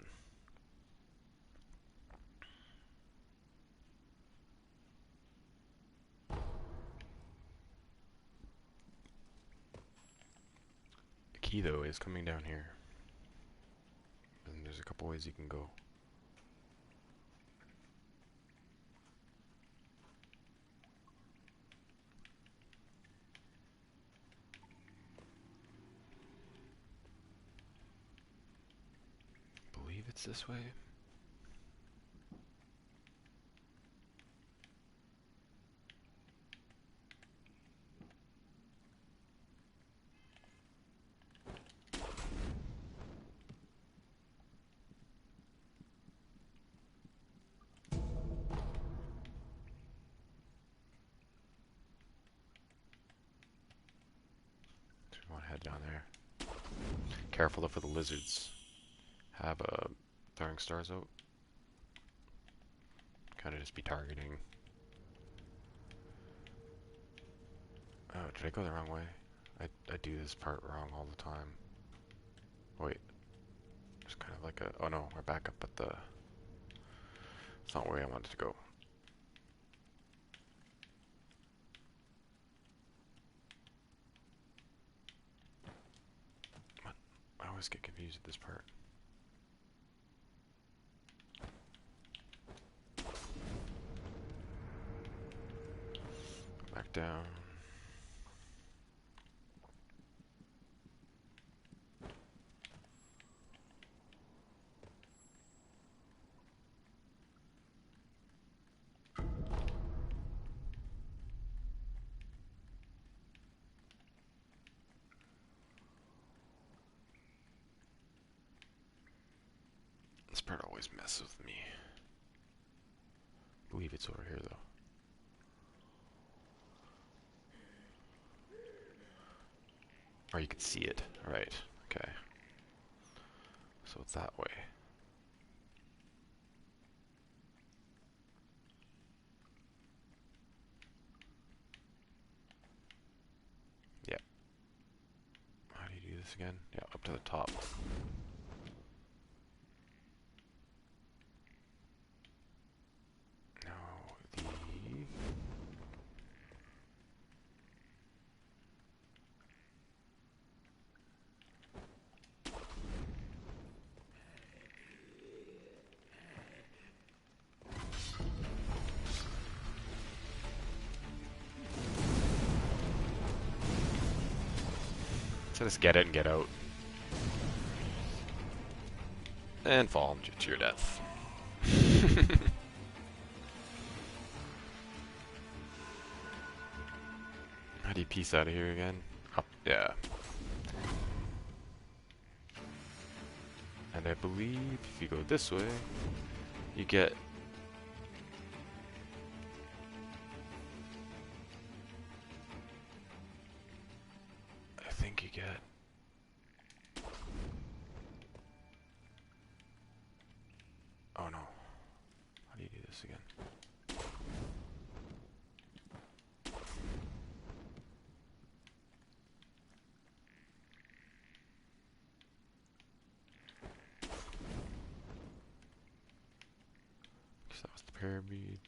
The key though is coming down here. And there's a couple boys you can go. Believe it's this way. Want to head down there. Careful though for the lizards. Have throwing stars out. Kind of just be targeting. Oh, did I go the wrong way? I do this part wrong all the time. Wait. There's kind of like a... Oh no, we're back up at the... It's not where I wanted to go. What? I always get confused at this part. Back down. This part always messes with me. I believe it's over here though. Or you can see it. Right. Okay. So it's that way. Yeah. How do you do this again? Yeah, up to the top. Now the... So just get it and get out. And fall to your death. How do you piece out of here again? Up, yeah. And I believe if you go this way, you get... I think you get... Oh no. How do you do this again? So that was the pyramid.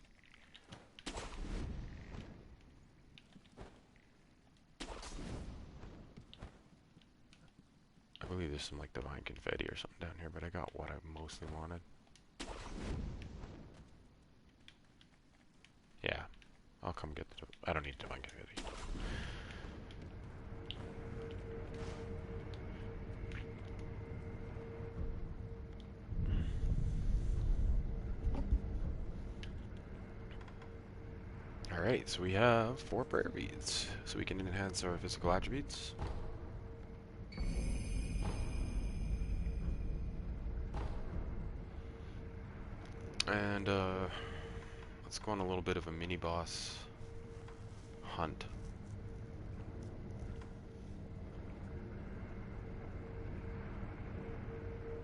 I believe there's some like divine confetti or something down here, but I got what I mostly wanted. Yeah, I'll come get the... I don't need divine confetti. Alright, so we have 4 prayer beads, so we can enhance our physical attributes. And let's go on a little bit of a mini boss hunt.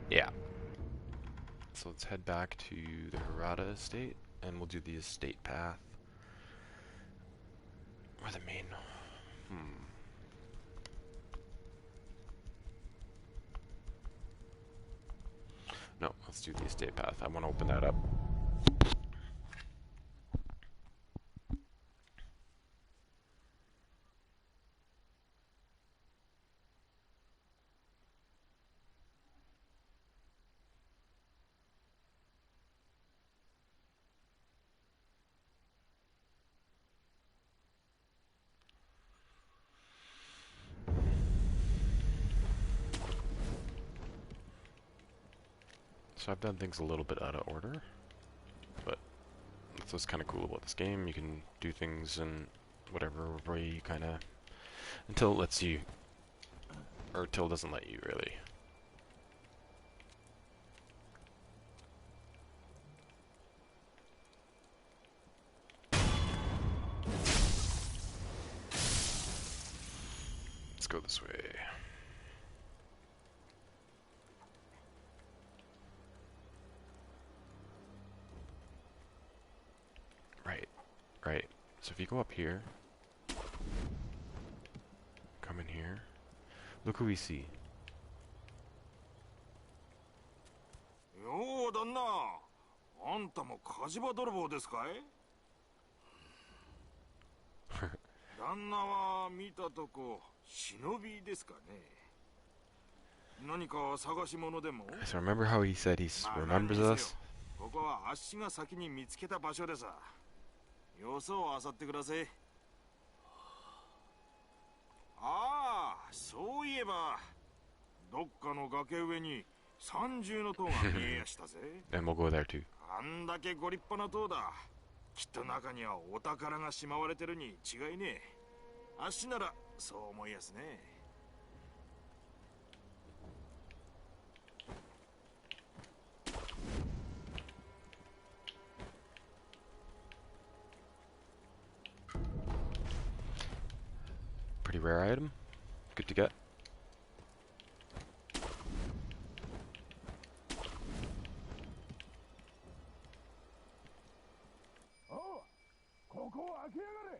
Yeah. So let's head back to the Harada estate, and we'll do the estate path. Or the main... No, let's do the estate path. I want to open that up. So I've done things a little bit out of order, but that's what's kind of cool about this game. You can do things in whatever way you kind of, until it lets you, or until it doesn't let you, really. Let's go this way. Right. So if you go up here, come in here, look who we see. よう旦那、あんたも火事場泥棒ですかい？旦那は見たとこ忍びですかね？何か探し物でも？ So remember how he said he remembers us? ここはあっしが先に見つけた場所でさ。よそを漁ってください。ああ、そういえばどっかの崖上に三重の塔が見えやしたぜ。And we'll go there too. あんだけご立派な塔だ。きっと中にはお宝がしまわれてるに違いねえ。あっしならそう思いやすね。Pretty rare item. Good to get. ここを開けやがれ。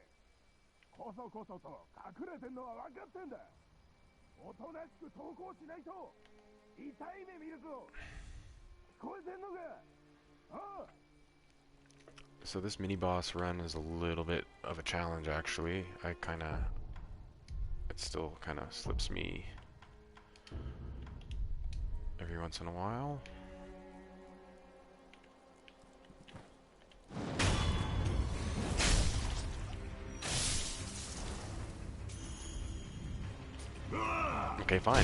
こそこそと隠れてんのは分かってんだ。おとなしく投降しないと痛い目見るぞ。聞こえてんのか？ああ。 So this mini boss run is a little bit of a challenge, actually. It still kind of slips me every once in a while. Okay, fine.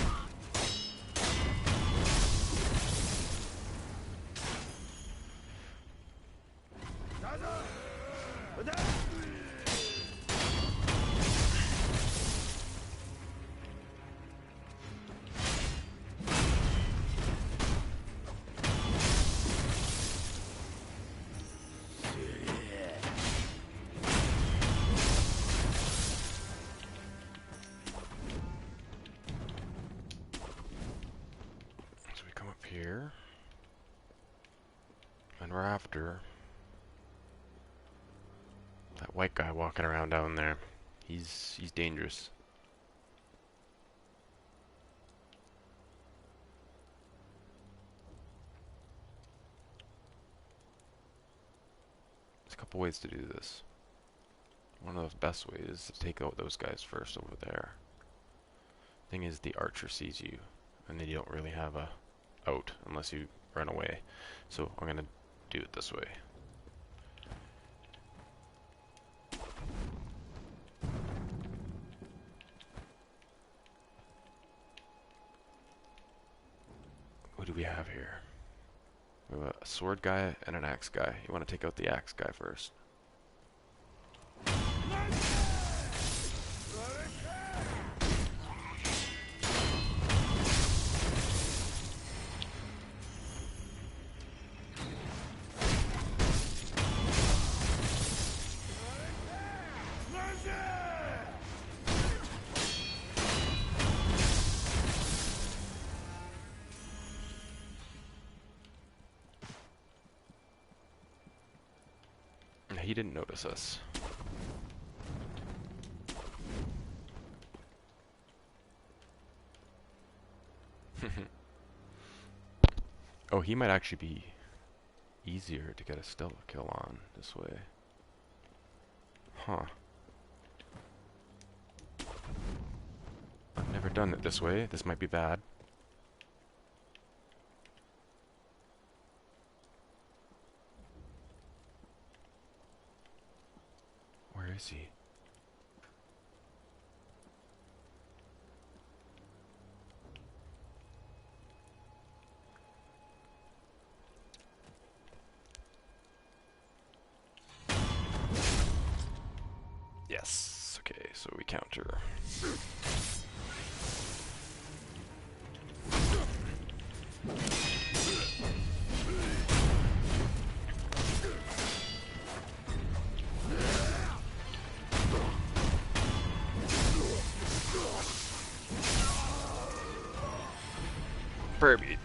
Here, and we're after that white guy walking around down there. He's dangerous. There's a couple ways to do this. One of the best ways is to take out those guys first over there. Thing is, the archer sees you, and then you don't really have a out unless you run away. So I'm gonna do it this way. What do we have here? We have a sword guy and an axe guy. You want to take out the axe guy first. He didn't notice us. Oh, he might actually be easier to get a stealth kill on this way. Huh. I've never done it this way. This might be bad. Where is he? so we counter. Furby.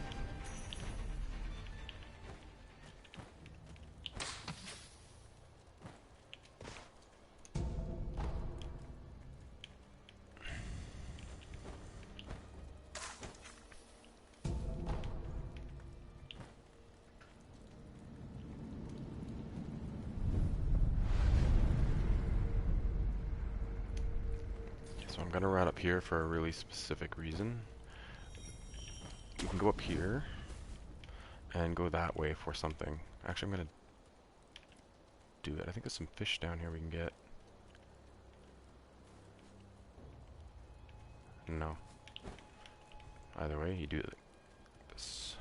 So I'm gonna run up here for a really specific reason. We can go up here and go that way for something. Actually, I'm gonna do it. I think there's some fish down here we can get. No. Either way, you do it like this.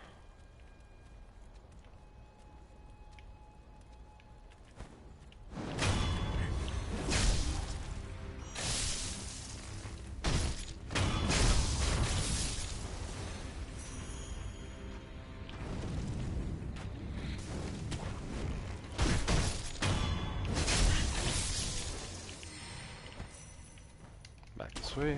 Back this way.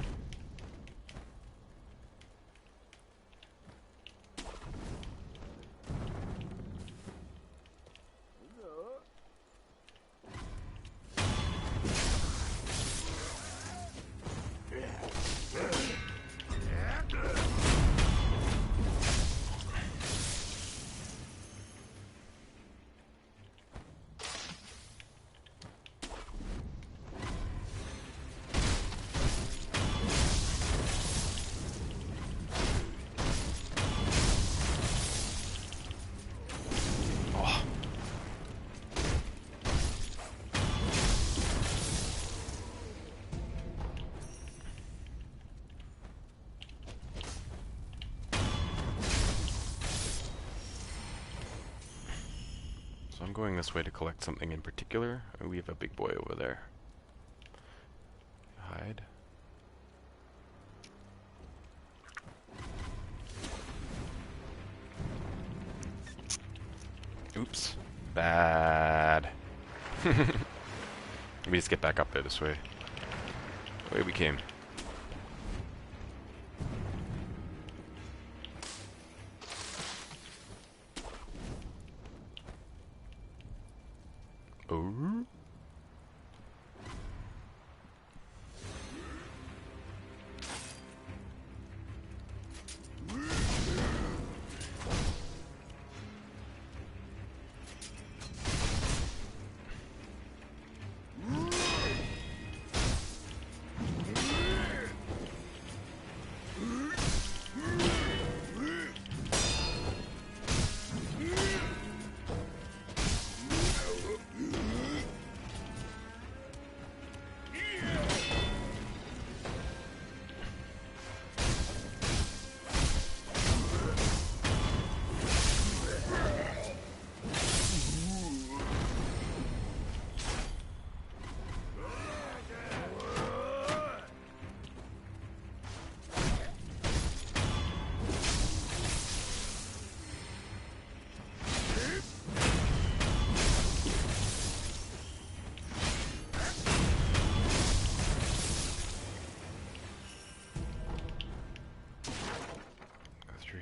So I'm going this way to collect something in particular. We have a big boy over there. Hide. Oops. Bad. Let me just get back up there this way. The way we came. Oh.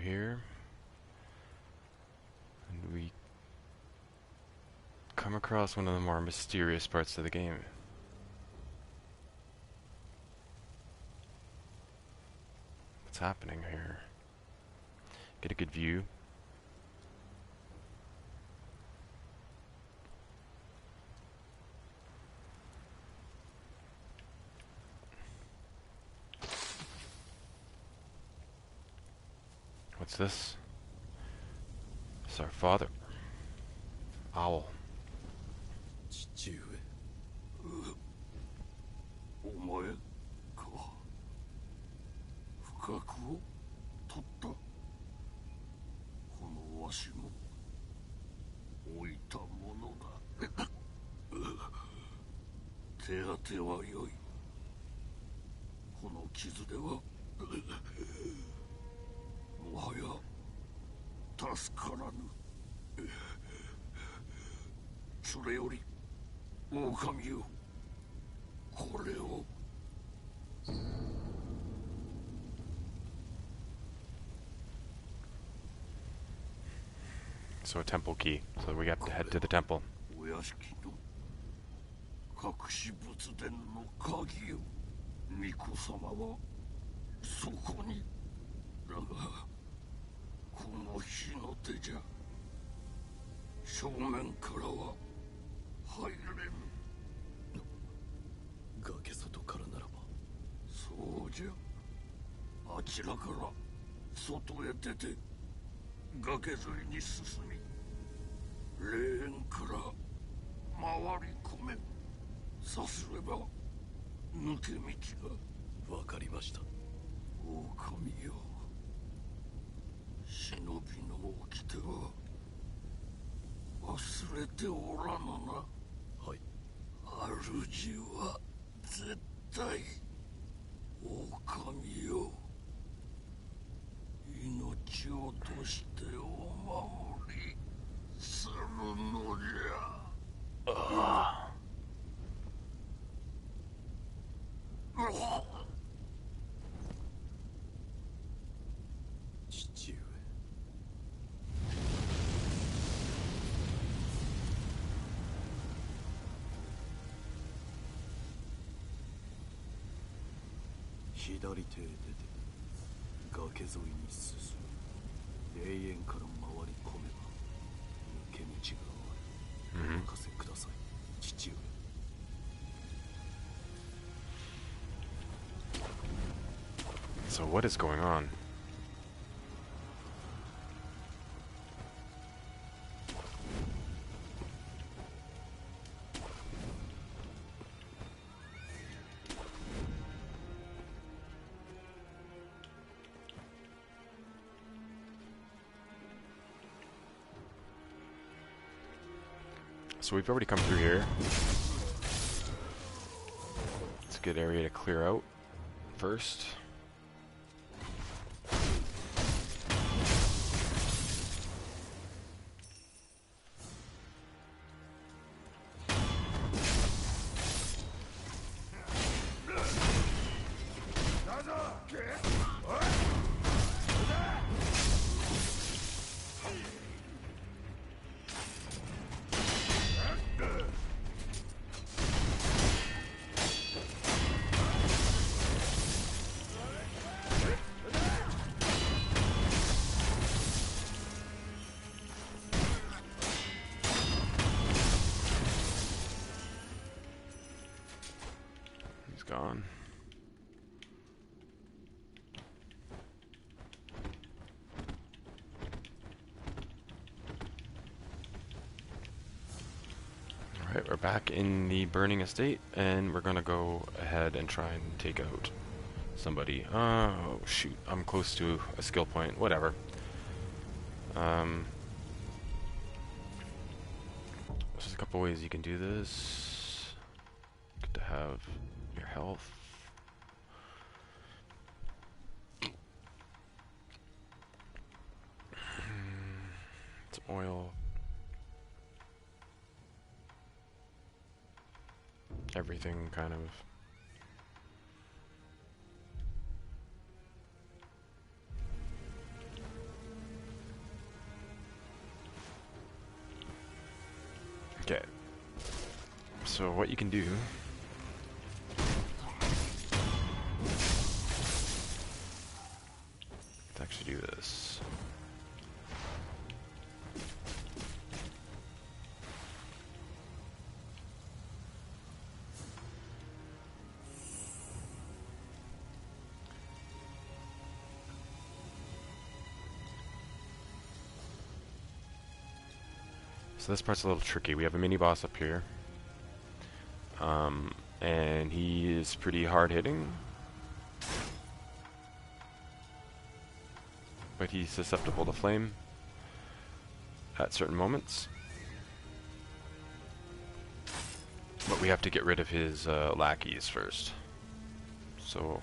Here, and we come across one of the more mysterious parts of the game. What's happening here? Get a good view. What's this? It's our father. Owl. 父上。お前か。不覚を取った。このわしも置いたものだ。手当てはよい。この傷ではもはや助からぬ。それより狼よ、これを。So a temple key. So we have to head to the temple. お屋敷の隠し仏殿の鍵よ。巫女様はそこに。だがこの火の手じゃ正面からは入れぬ。崖外からならば。そうじゃ。あちらから外へ出て崖沿いに進み、霊園から回り込め。さすれば抜け道が。わかりました。狼よ、忍びの掟は忘れておらぬな。はい。主は絶対狼よ、命をとしてお守りするのじゃ。父上。左手へ出て崖沿いに進む。霊園から回り込めば抜け道がある。お任せください、父上。So what is going on? So we've already come through here. It's a good area to clear out first. Gone. Alright, we're back in the burning estate, and we're gonna go ahead and try and take out somebody. Oh, shoot. I'm close to a skill point. Whatever. There's a couple ways you can do this. Good to have your health. It's oil. Everything kind of. Okay. So what you can do to actually do this. So this part's a little tricky. We have a mini boss up here. And he is pretty hard hitting. But he's susceptible to flame at certain moments. But we have to get rid of his lackeys first. So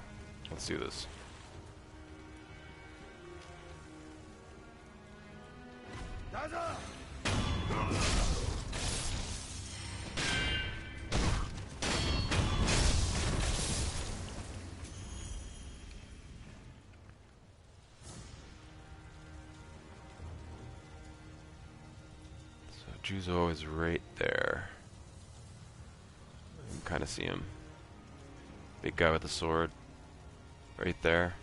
Let's do this. Juzo is right there. You can kind of see him. Big guy with the sword. Right there.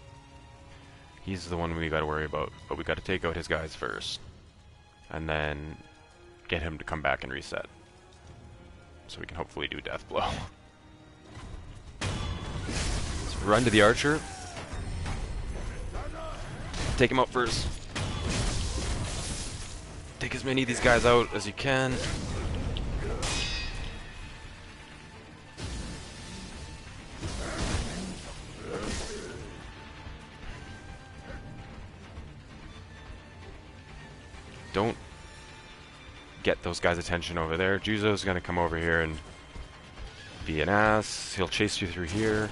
He's the one we gotta worry about. But we gotta take out his guys first. And then get him to come back and reset. So we can hopefully do death blow. Let's run to the archer. Take him out first. Take as many of these guys out as you can. Don't get those guys' attention over there. Juzo's gonna come over here and be an ass. He'll chase you through here.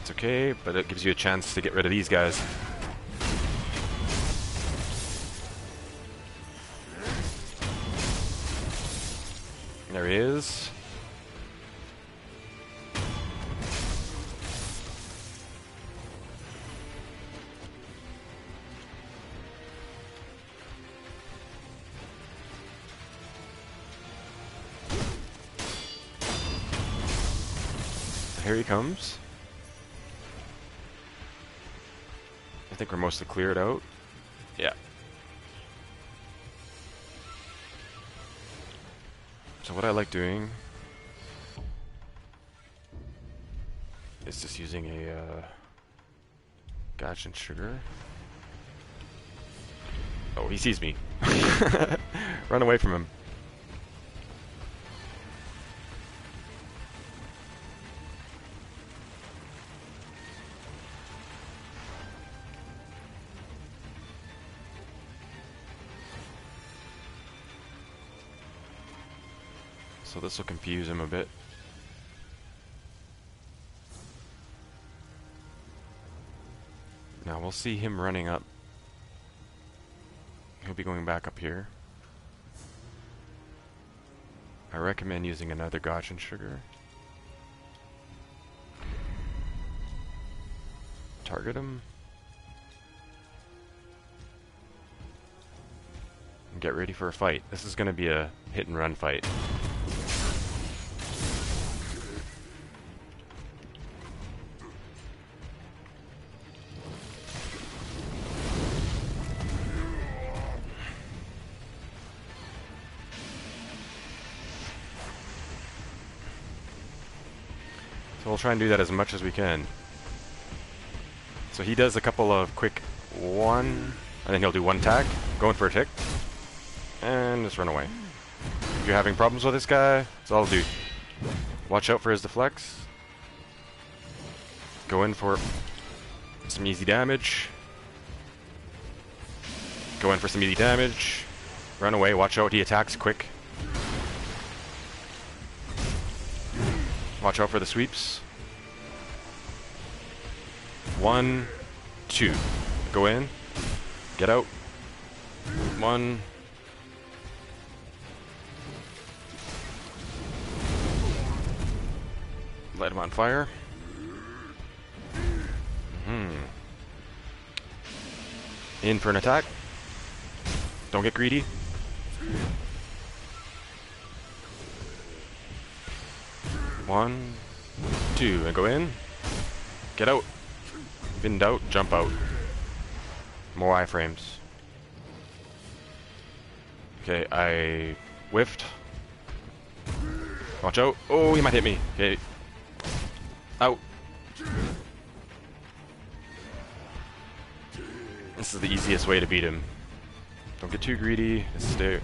It's okay, but it gives you a chance to get rid of these guys. There he is. Here he comes. I think we're mostly cleared out. Yeah. So what I like doing is just using a gotch and sugar. Oh, he sees me. Run away from him. So this will confuse him a bit. Now we'll see him running up. He'll be going back up here. I recommend using another gotch and sugar. Target him. And get ready for a fight. This is going to be a hit and run fight. So we'll try and do that as much as we can. So he does a couple of quick one, and then he'll do one attack, going for a tick, and just run away. If you're having problems with this guy, that's all I'll do. Watch out for his deflects. Go in for some easy damage. Go in for some easy damage. Run away, watch out, he attacks quick. Watch out for the sweeps. 1, 2. Go in. Get out. 1. Light him on fire. In for an attack. Don't get greedy. One, 2, and go in. Get out. Finned out, jump out. More iframes. Okay, I whiffed. Watch out. Oh, he might hit me. Okay. Out. This is the easiest way to beat him. Don't get too greedy. Stay.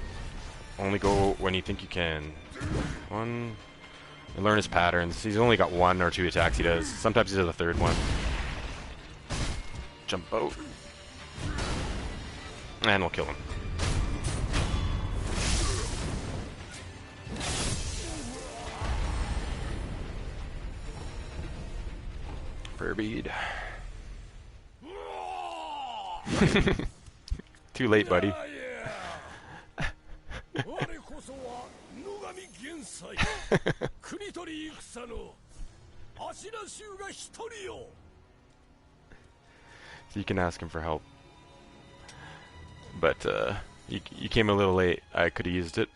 Only go when you think you can. 1. And learn his patterns. He's only got 1 or 2 attacks he does. Sometimes he does a third one. Jump out. And we'll kill him. prayer bead. Too late, buddy. So you can ask him for help. But you came a little late. I could have used it.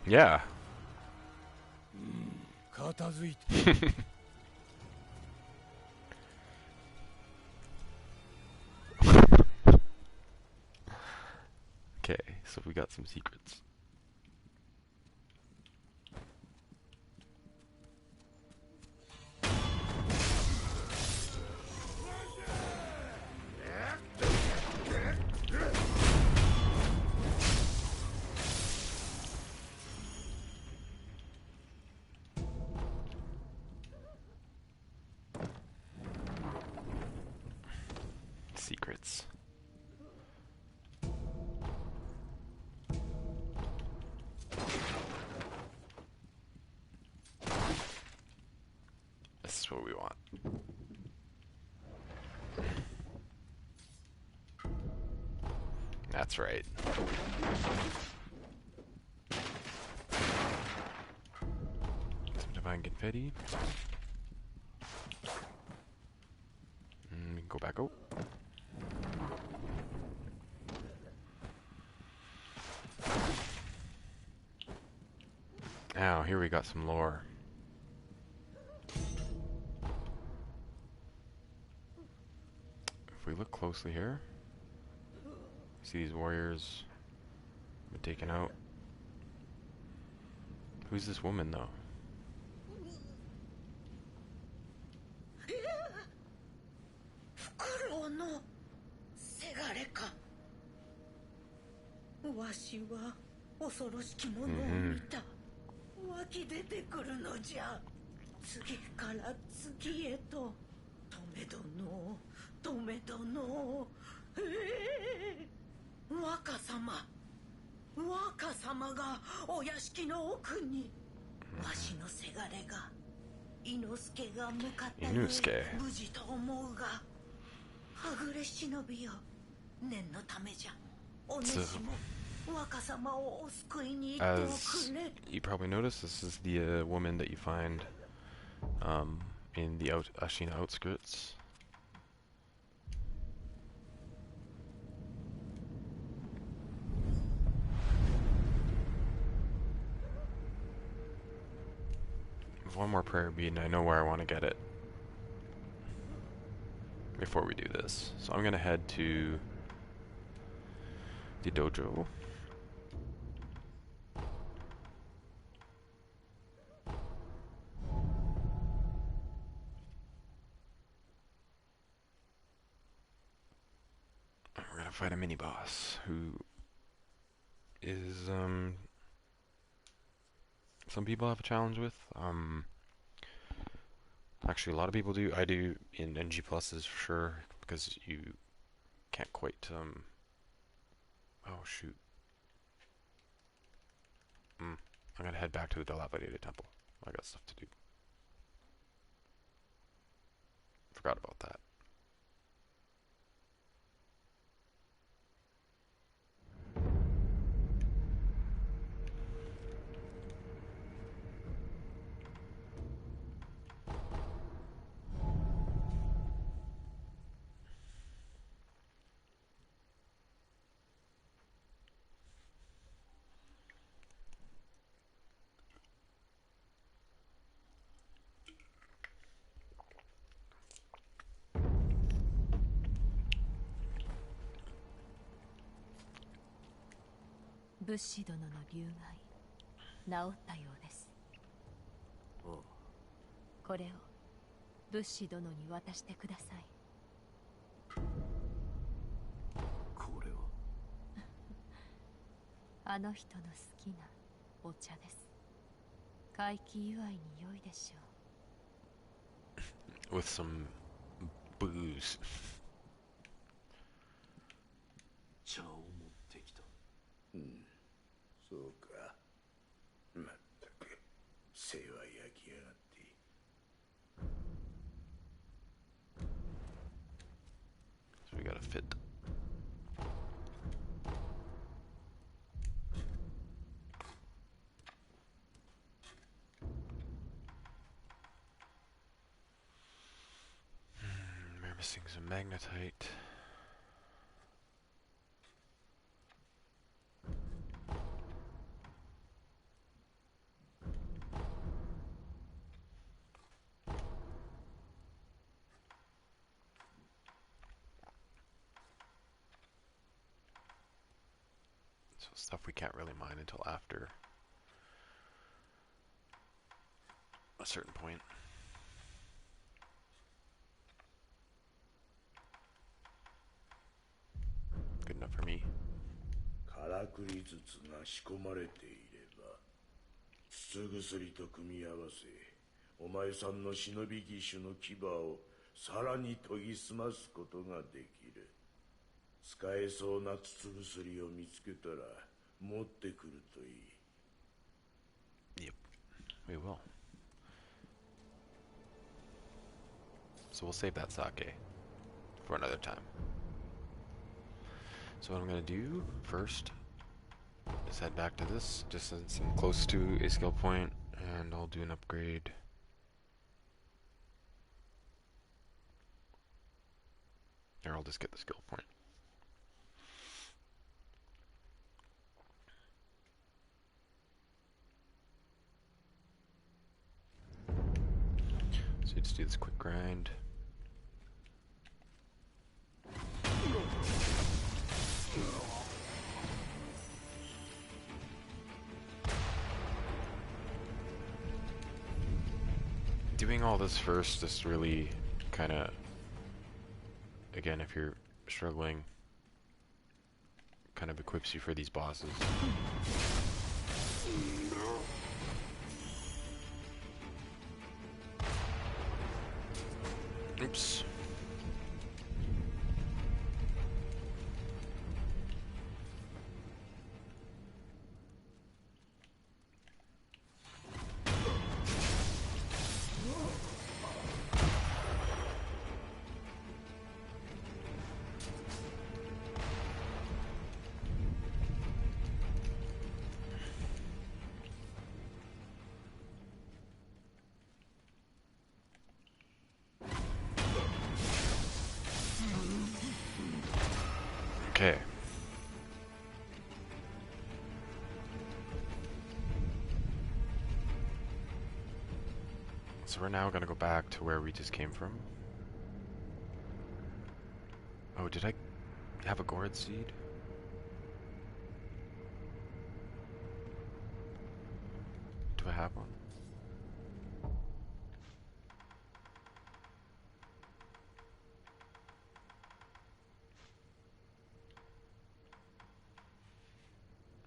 Yeah. Okay, so we got some secrets. Secrets. This is what we want. That's right. Some divine confetti. And we can go back out. Now, here we got some lore. If we look closely here, see these warriors been taken out. Who's this woman, though? Inosuke. So, as you probably noticed, this is the woman that you find in the Ashina outskirts. One more prayer bead and I know where I want to get it before we do this. So I'm going to head to the dojo. We're going to fight a mini boss who is some people have a challenge with. Actually, a lot of people do. I do in NG pluses for sure because you can't quite. Oh shoot! I'm gonna head back to the dilapidated temple. I got stuff to do. Forgot about that.物資殿の流害、治ったようです。これを物資殿に渡してください。これはあの人の好きなお茶です。回帰祝いに良いでしょう。With some booze. 茶を持ってきた。そうか。まっ fit. We're missing some magnetite. So stuff we can't really mine until after a certain point. Good enough for me. からくり筒が仕込まれていれば筒薬と組み合わせお前さんの忍び義手の牙をさらに研ぎ澄ますことができる。使えそうな筒薬を見つけたら持ってくるといい。 Yep, we will. So we'll save that sake for another time. So what I'm going to do first is head back to this, just since I'm close to a skill point, and I'll do an upgrade. Or I'll just get the skill point. So you just do this quick grind. Doing all this first just really kind of, again, if you're struggling, kind of equips you for these bosses. Oops. Okay. So we're now gonna go back to where we just came from. Oh, did I have a gourd seed? Do I have one?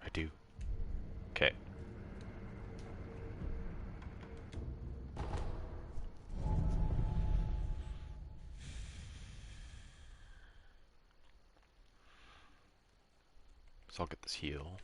I do. Okay. So I'll get this heal.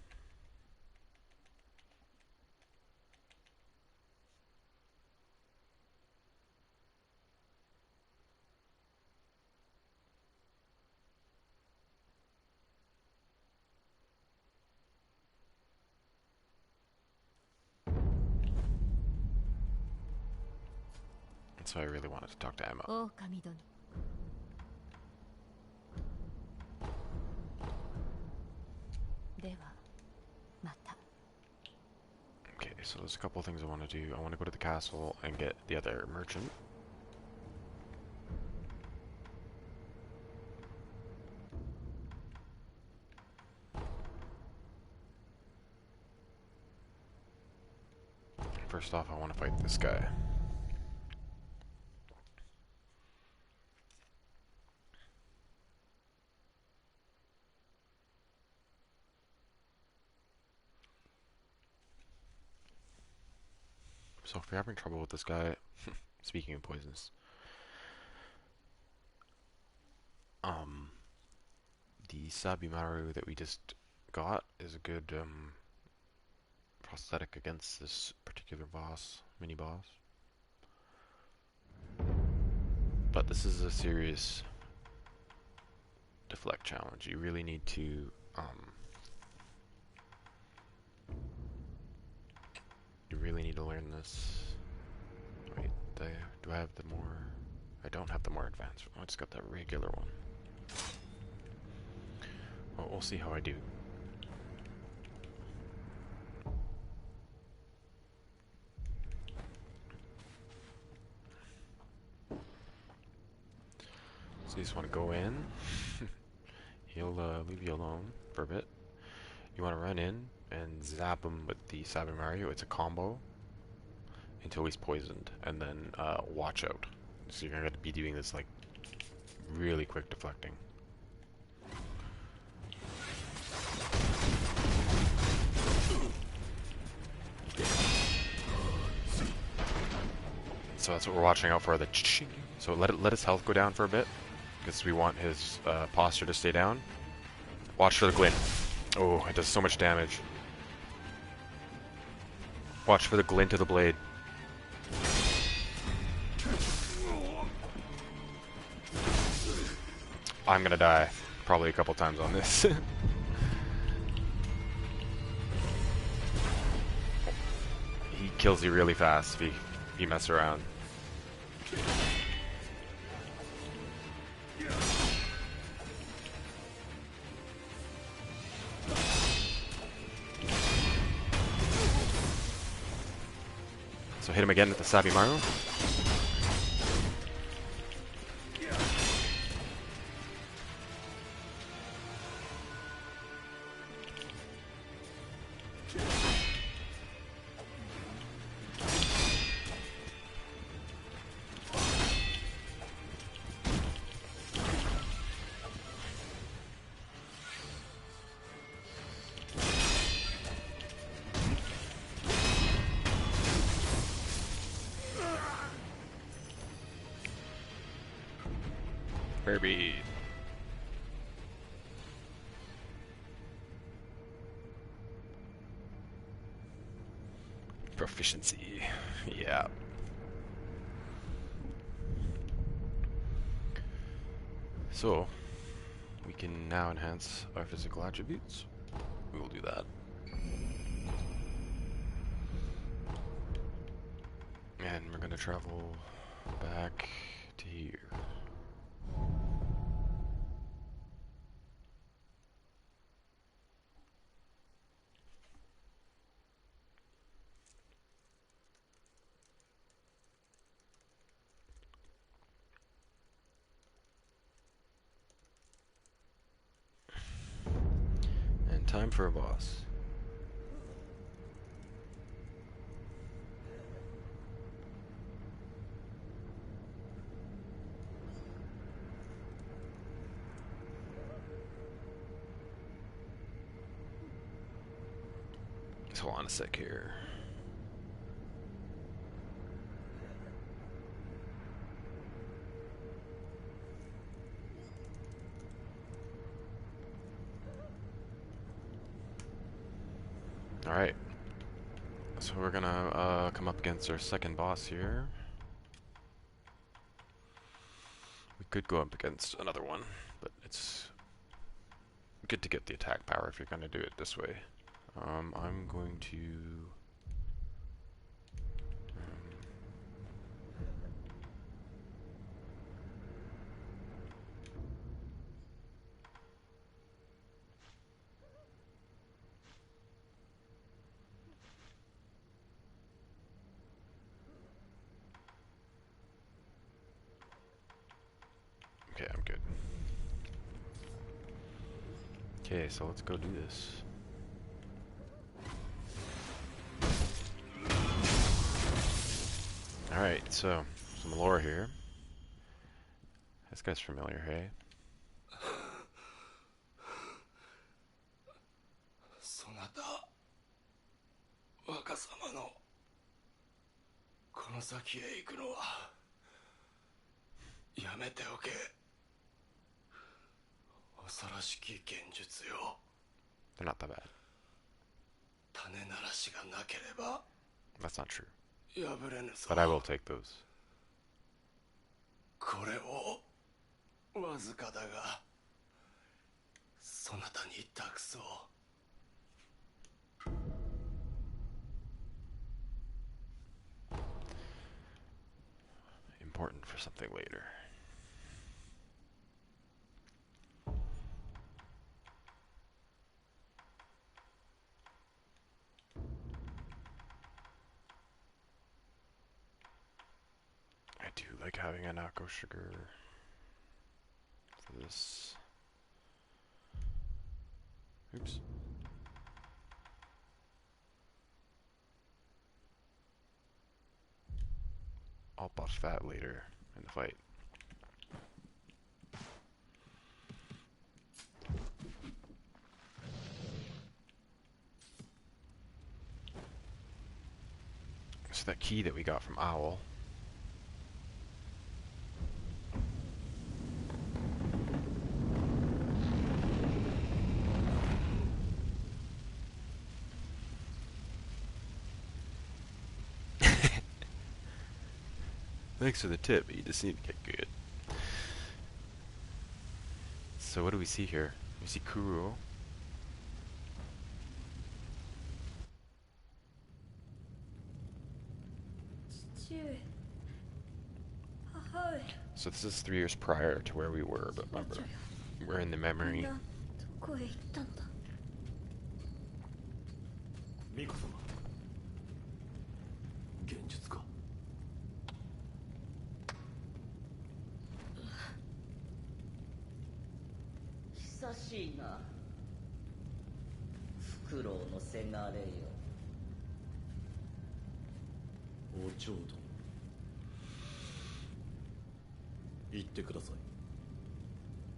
So I really wanted to talk to Emma. 狼殿。ではまた。 Okay, so there's a couple of things I want to do. I want to go to the castle and get the other merchant. First off, I want to fight this guy. So if you're having trouble with this guy, speaking of poisons, the Sabimaru that we just got is a good prosthetic against this particular boss, mini boss. But this is a serious deflect challenge. You really need to learn this. Wait, do I have the more? I don't have the more advanced one. I just got that regular one. Well, we'll see how I do. So you just want to go in. He'll leave you alone for a bit. You want to run in and zap him with the Sabi Mario. It's a combo until he's poisoned, and then watch out. So you're going to be doing this like really quick deflecting. So that's what we're watching out for. The ching. So let his health go down for a bit, because we want his posture to stay down. Watch for the glint. Oh, it does so much damage. Watch for the glint of the blade. I'm gonna die probably a couple times on this. He kills you really fast if you mess around. So hit him again with the Sabi Maru. Kirby. Proficiency. Yeah. So, we can now enhance our physical attributes. We will do that. And we're gonna travel back to here. And time for a boss. Just hold on a sec here. Alright. So we're gonna come up against our second boss here. We could go up against another one, but it's good to get the attack power if you're gonna do it this way. I'm going to... Okay, I'm good. Okay, so let's go do this. Alright, so, some lore here. This guy's familiar, hey? そなた若様のこの先へ行くのはやめておけ。恐ろしき剣術よ。 They're not that bad. 種ならしがなければ That's not true. 破れぬぞ。 But I will take those. これをわずかだがそなたに託そう。Important for something later. I do like having a Nako sugar for this. Oops. I'll buff that later in the fight. So that key that we got from Owl. Thanks for the tip, but you just need to get good. So what do we see here? We see Kuro. So this is 3 years prior to where we were, but remember, we're in the memory. 巫女様、現実か。久しいな、フクロウのせがれよ。お嬢殿、言ってください。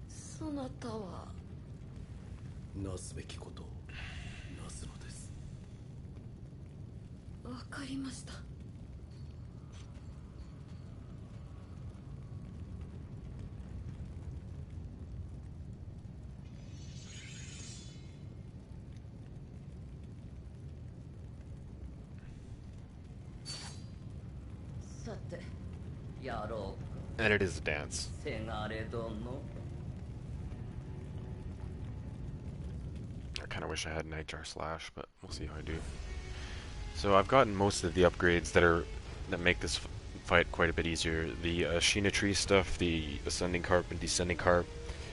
そなたはなすべきことをなすのです。わかりました。さて、やろう。 And it is a dance. せがれ殿。 I kind of wish I had Nightjar Slash, but we'll see how I do. So I've gotten most of the upgrades that make this fight quite a bit easier. The Sheena Tree stuff, the Ascending Carp and Descending Carp,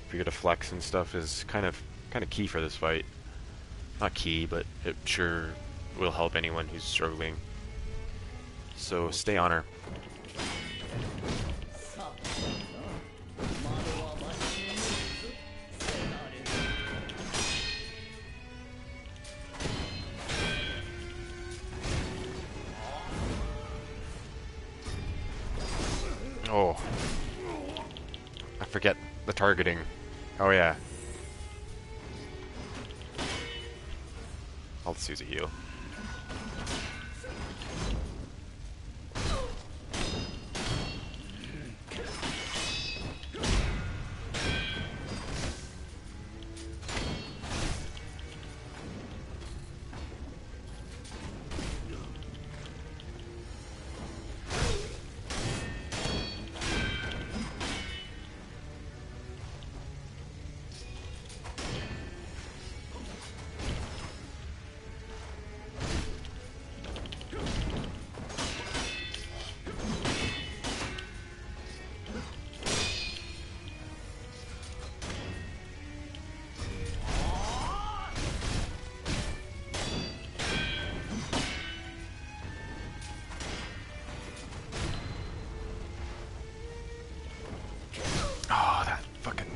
if you're gonna flex and stuff, is kind of key for this fight. Not key, but it sure will help anyone who's struggling. So stay on her. Oh, I forget the targeting. Oh yeah. I'll just use a heal. Oh, that fucking...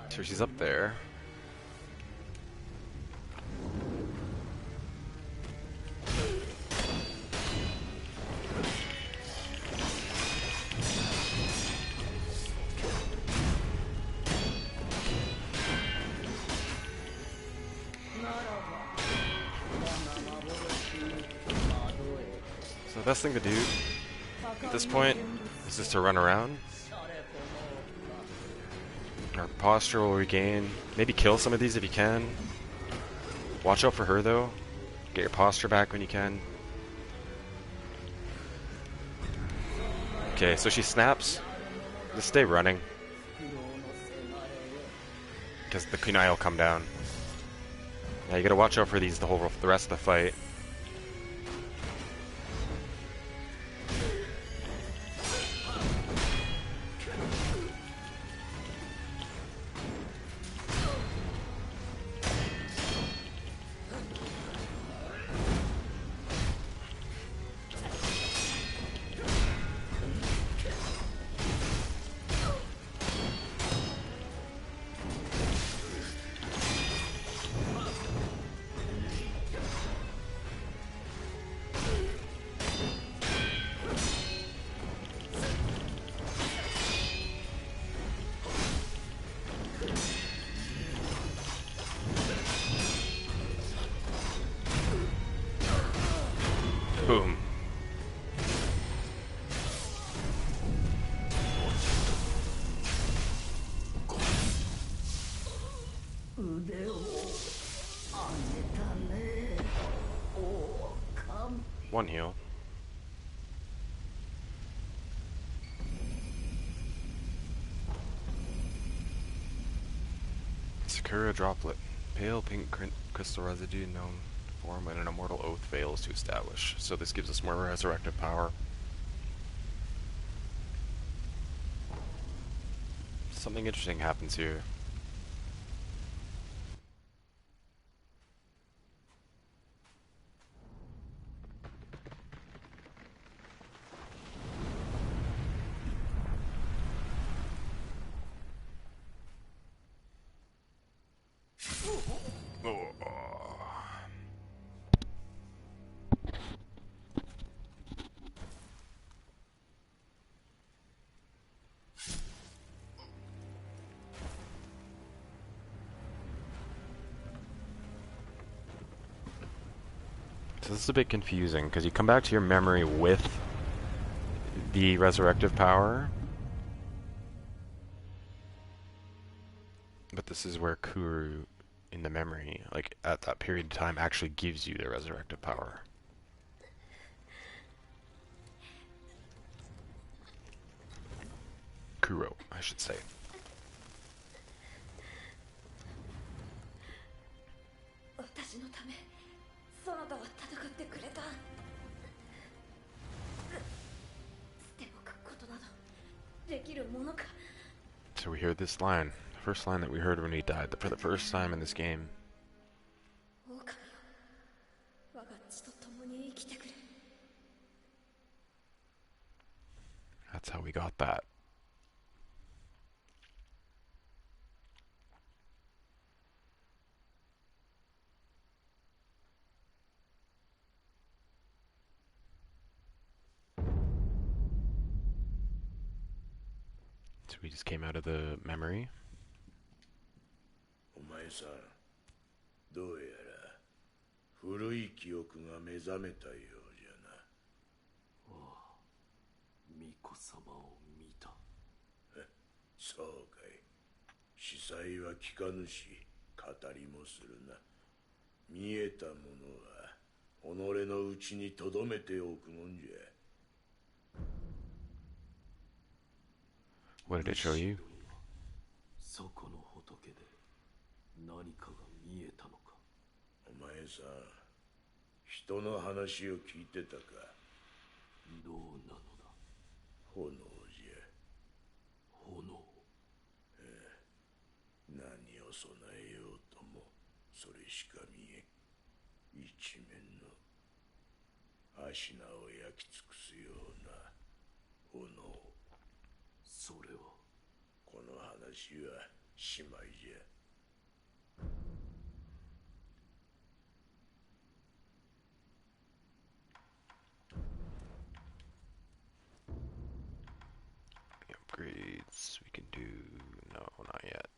So she's up there. So the best thing to do at this point is just to run around. Our posture will regain. Maybe kill some of these if you can. Watch out for her though. Get your posture back when you can. Okay, so she snaps. Just stay running. Because the kunai will come down. Yeah, you gotta watch out for these the rest of the fight. Boom. One heal. Sekiro droplet. Pale pink crystal residue known to form when an immortal oath fails to establish. So this gives us more resurrective power. Something interesting happens here. So this is a bit confusing, because you come back to your memory with the resurrective power, but this is where Kuru, in the memory, like at that period of time, actually gives you the resurrective power. Kuro, I should say. 私のためそなたは戦ってくれた。捨ておくことなどできるものか。 So we hear this line, the first line that we heard when he died, for the first time in this game. 狼よ、我が血と共に生きてくれ。 That's how we got that. So we just came out of the memory. お前さん、どうやら古い記憶が目覚めたようじゃな。ああ、巫女様を見た。そうかい。司祭は聞かぬし、語りもするな。見えたものは己の内に留めておくもんじゃ。 What did it show you? そこの仏で何かが見えたのか。お前さん、人の話を聞いてたか。どうなのだ。炎じゃ。炎。何を備えようともそれしか見えん。一面の芦名を焼き尽くすような炎。それはこの話はしまいじゃ。Upgrades we can do. No, not yet.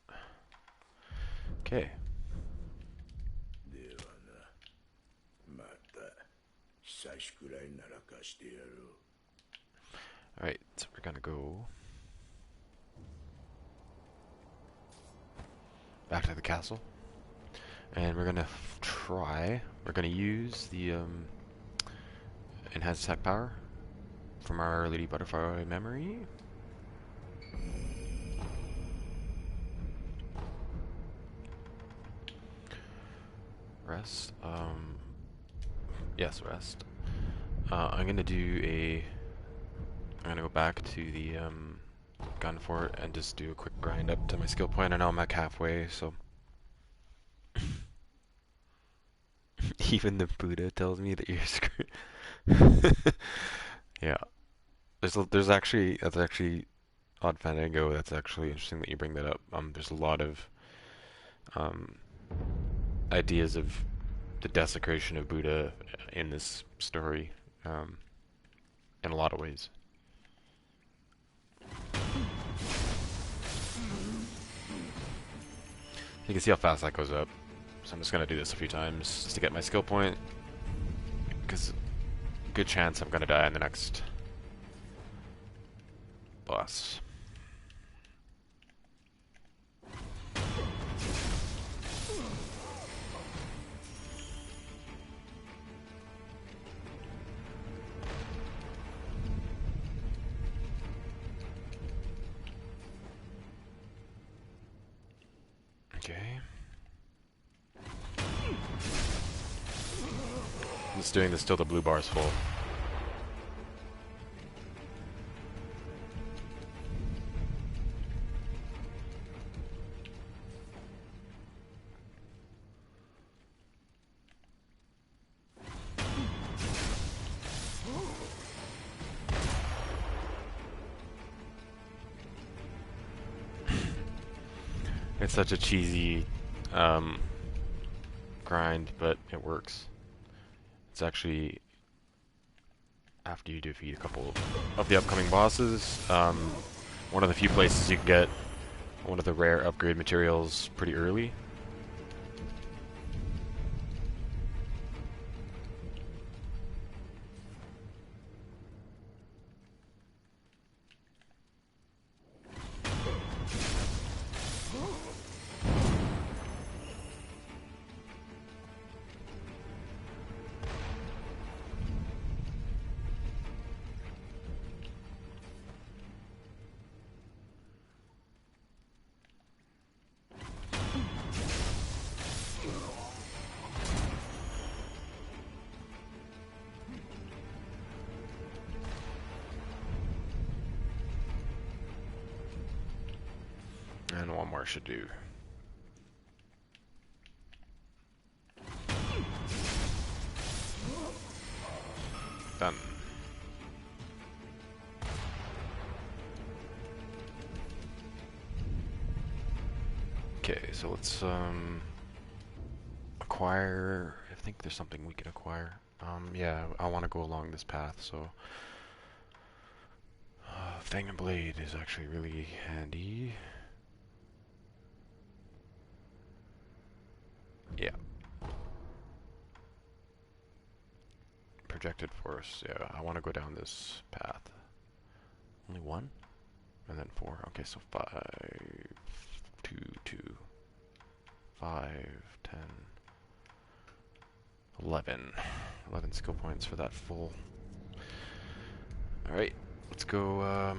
Okay. ではな、また久しくらいならかしてやろう。Alright, so we're gonna go back to the castle. And we're gonna we're gonna use the enhanced attack power from our Lady Butterfly memory. Rest. Yes, rest. I'm gonna go back to the gun fort and just do a quick grind up to my skill point. I know I'm like halfway, so even the Buddha tells me that you're screwed. Yeah, there's actually that's actually odd fandango. That's actually interesting that you bring that up. There's a lot of um ideas of the desecration of Buddha in this story, in a lot of ways. You can see how fast that goes up. So I'm just gonna do this a few times just to get my skill point, because good chance I'm gonna die in the next boss. Okay. I'm just doing this till the blue bar is full. It's such a cheesy grind, but it works. It's actually after you defeat a couple of the upcoming bosses, one of the few places you can get one of the rare upgrade materials pretty early. And one more should do. Done. Okay, so let's acquire. I think there's something we can acquire. Yeah, I want to go along this path, so Fang and Blade is actually really handy. Yeah. Projected force. Yeah, I want to go down this path. Only one? And then 4. Okay, so 5, 2, 2, 5, 10, 11. 11 skill points for that full. Alright, let's go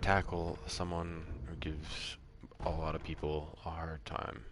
tackle someone who gives a lot of people a hard time.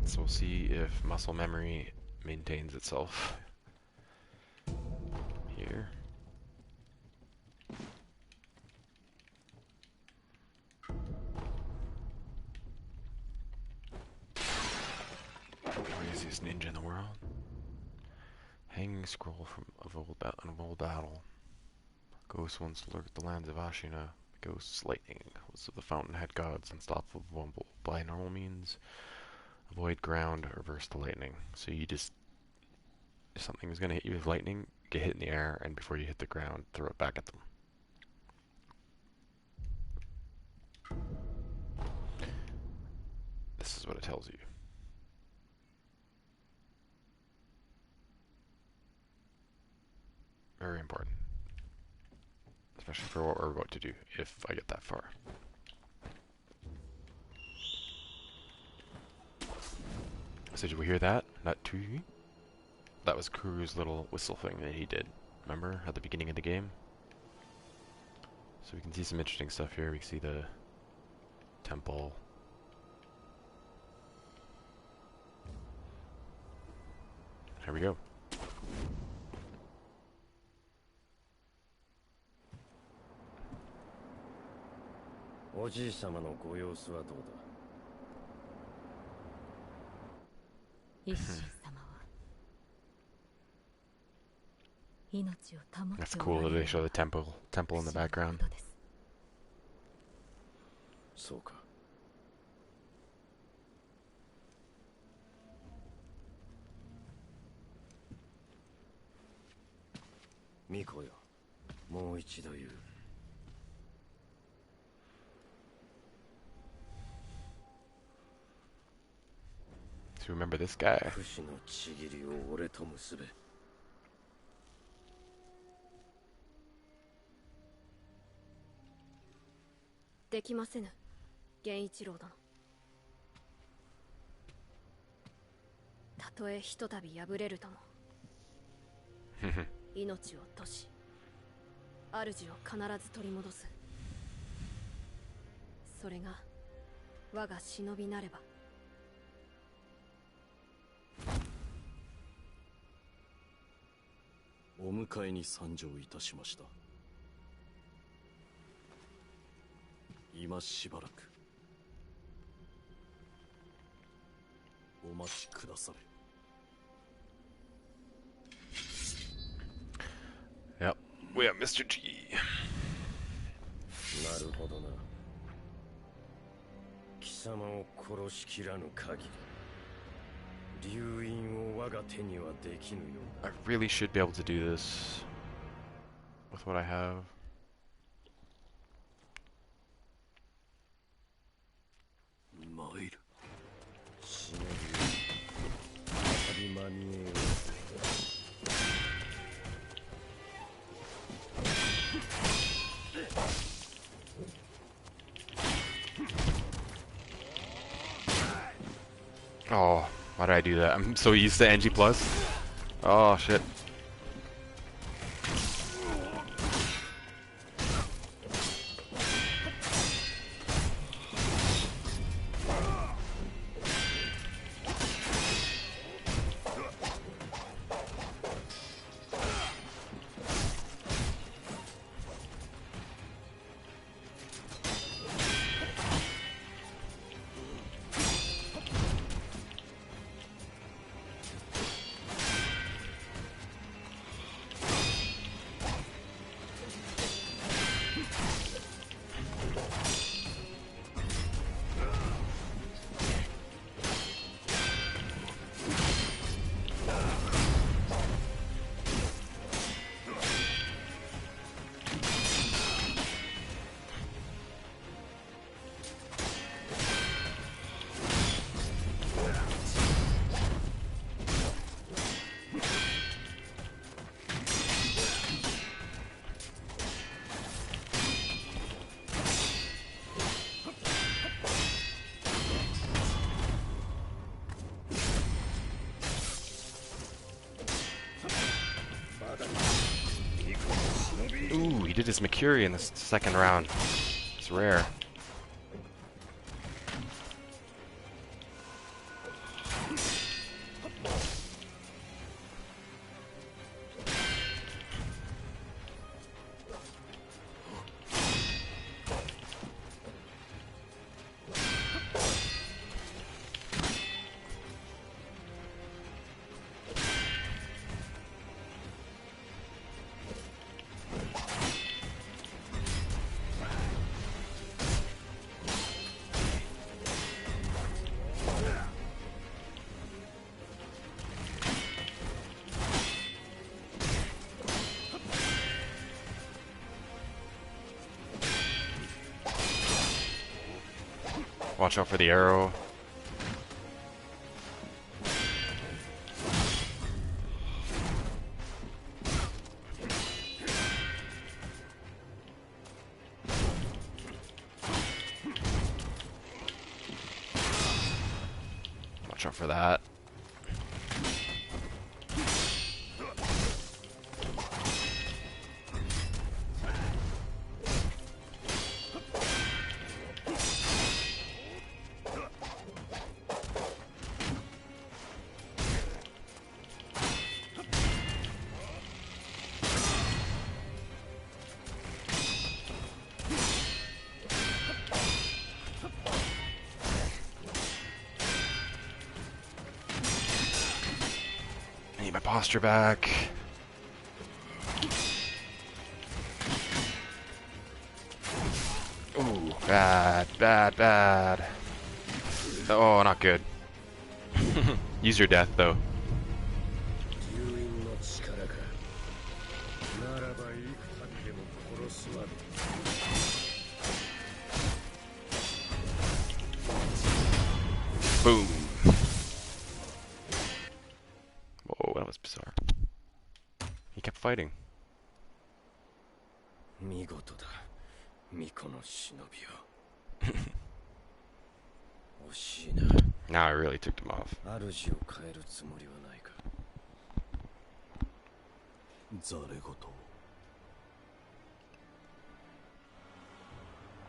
So we'll see if muscle memory maintains itself here. Craziest ninja in the world. Hanging scroll from an old battle. Ghost once lurked the lands of Ashina. Ghost's lightning was of the fountainhead gods, unstoppable by normal means. Avoid ground or burst the lightning. So you just, if something is going to hit you with lightning, get hit in the air, and before you hit the ground, throw it back at them. This is what it tells you. Very important. Especially for what we're about to do, if I get that far. So did we hear that? Not too. That was Kuru's little whistle thing that he did. Remember at the beginning of the game? So we can see some interesting stuff here. We can see the temple. Here we go. That's cool that they show the temple in the background. そうか。ミコよ、もう一度言う。So remember this guy. 不死のちぎりを俺と結べ。できませぬ、源一郎殿。たとえひとたび敗れるとも命を落とし主を必ず取り戻す。それが我が忍びなれば。お迎えに参上いたしました。今しばらくお待ちくだされ。 Yep, we have Mr. G. なるほどな。貴様を殺しきらぬ限り流印を我が手にはできぬよ。 I really should be able to do this with what I have. 参る。忍びよ、間に合えよ。 Oh, why did I do that? I'm so used to NG+. Oh, shit. Ooh, he did his Mercury in the second round. It's rare. Watch out for the arrow. Watch out for that. I need my posture back. Ooh, bad, bad, bad. Oh, not good. Use your death, though. Boom. Whoa, that was bizarre. He kept fighting. Now I really took him off. ざれ言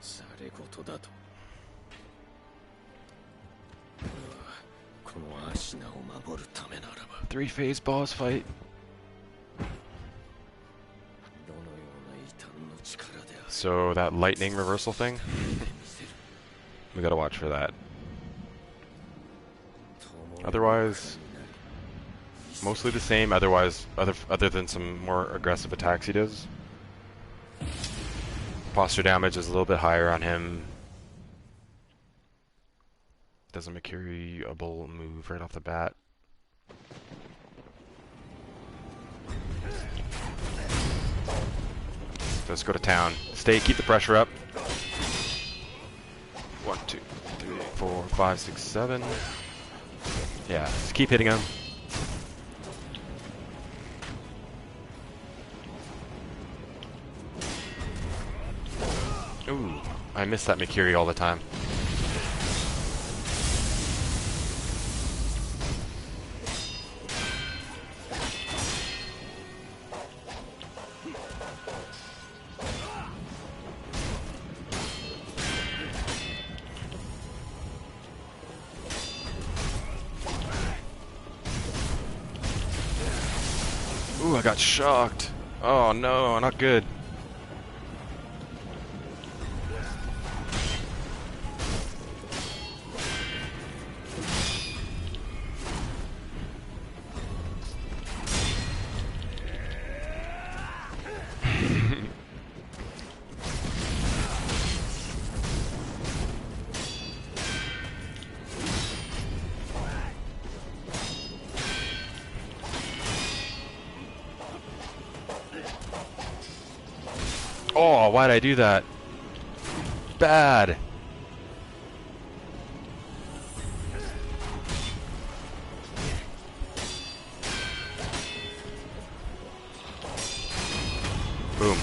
ざれ言だと。俺はこのアシナを守るためならば。Three-phase boss fight. どのような異端の力である。 So that lightning reversal thing? We gotta watch for that. Otherwise, mostly the same. Otherwise, other than some more aggressive attacks he does. Posture damage is a little bit higher on him. Does a Mercuriable move right off the bat. Let's go to town. Keep the pressure up. 1, 2, 3, 4, 5, 6, 7. Yeah, just keep hitting him. Ooh, I miss that Mercury all the time. Ooh, I got shocked. Oh no, not good. Oh, why'd I do that? Bad. Boom.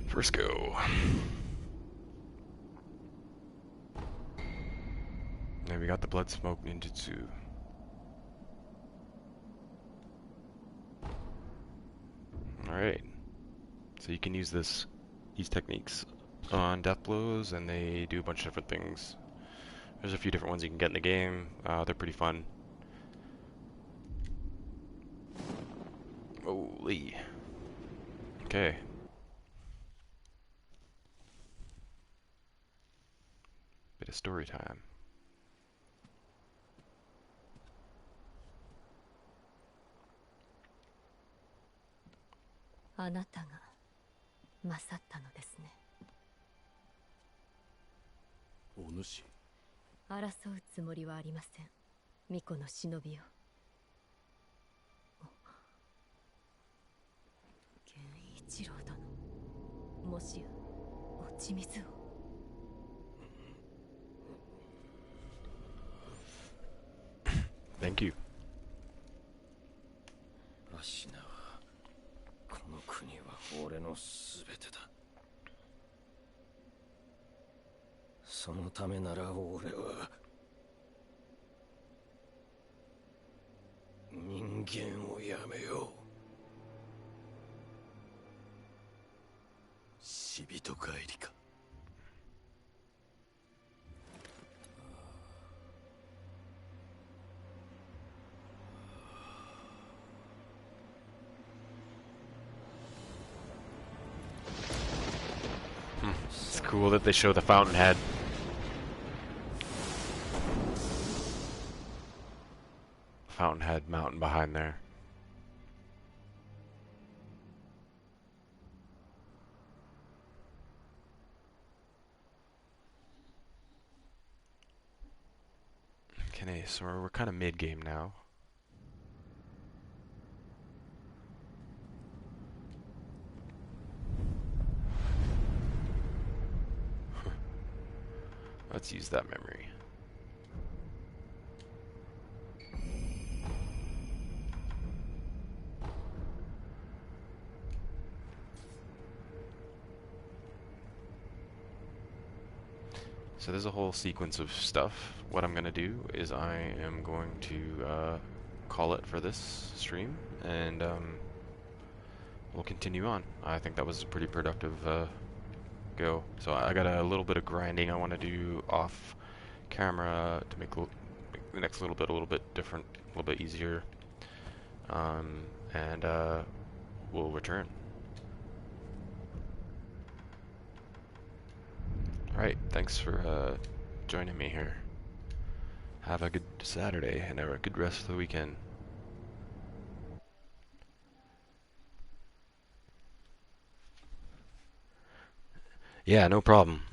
First go. Now we got the Blood Smoke Ninjutsu. Alright. So you can use these techniques on death blows, and they do a bunch of different things. There's a few different ones you can get in the game. They're pretty fun. Holy. Okay. Bit of story time.あなたが勝ったのですね。主。争うつもりはありません。巫女の忍びよ。源一郎殿、もしや落ち水を。Thank you. アシナはこの国は俺のすべてだ。そのためなら俺は人間をやめよう。死人帰りか。It's cool that they show the fountainhead. Fountainhead mountain behind there. Okay, so we're kind of mid-game now. Let's use that memory. So there's a whole sequence of stuff. What I'm going to do is I am going to call it for this stream, and we'll continue on. I think that was a pretty productive go. So I got a little bit of grinding I want to do off camera to make the next little bit different, a little bit easier, and we'll return. Alright, thanks for joining me here. Have a good Saturday and a good rest of the weekend. Yeah, no problem.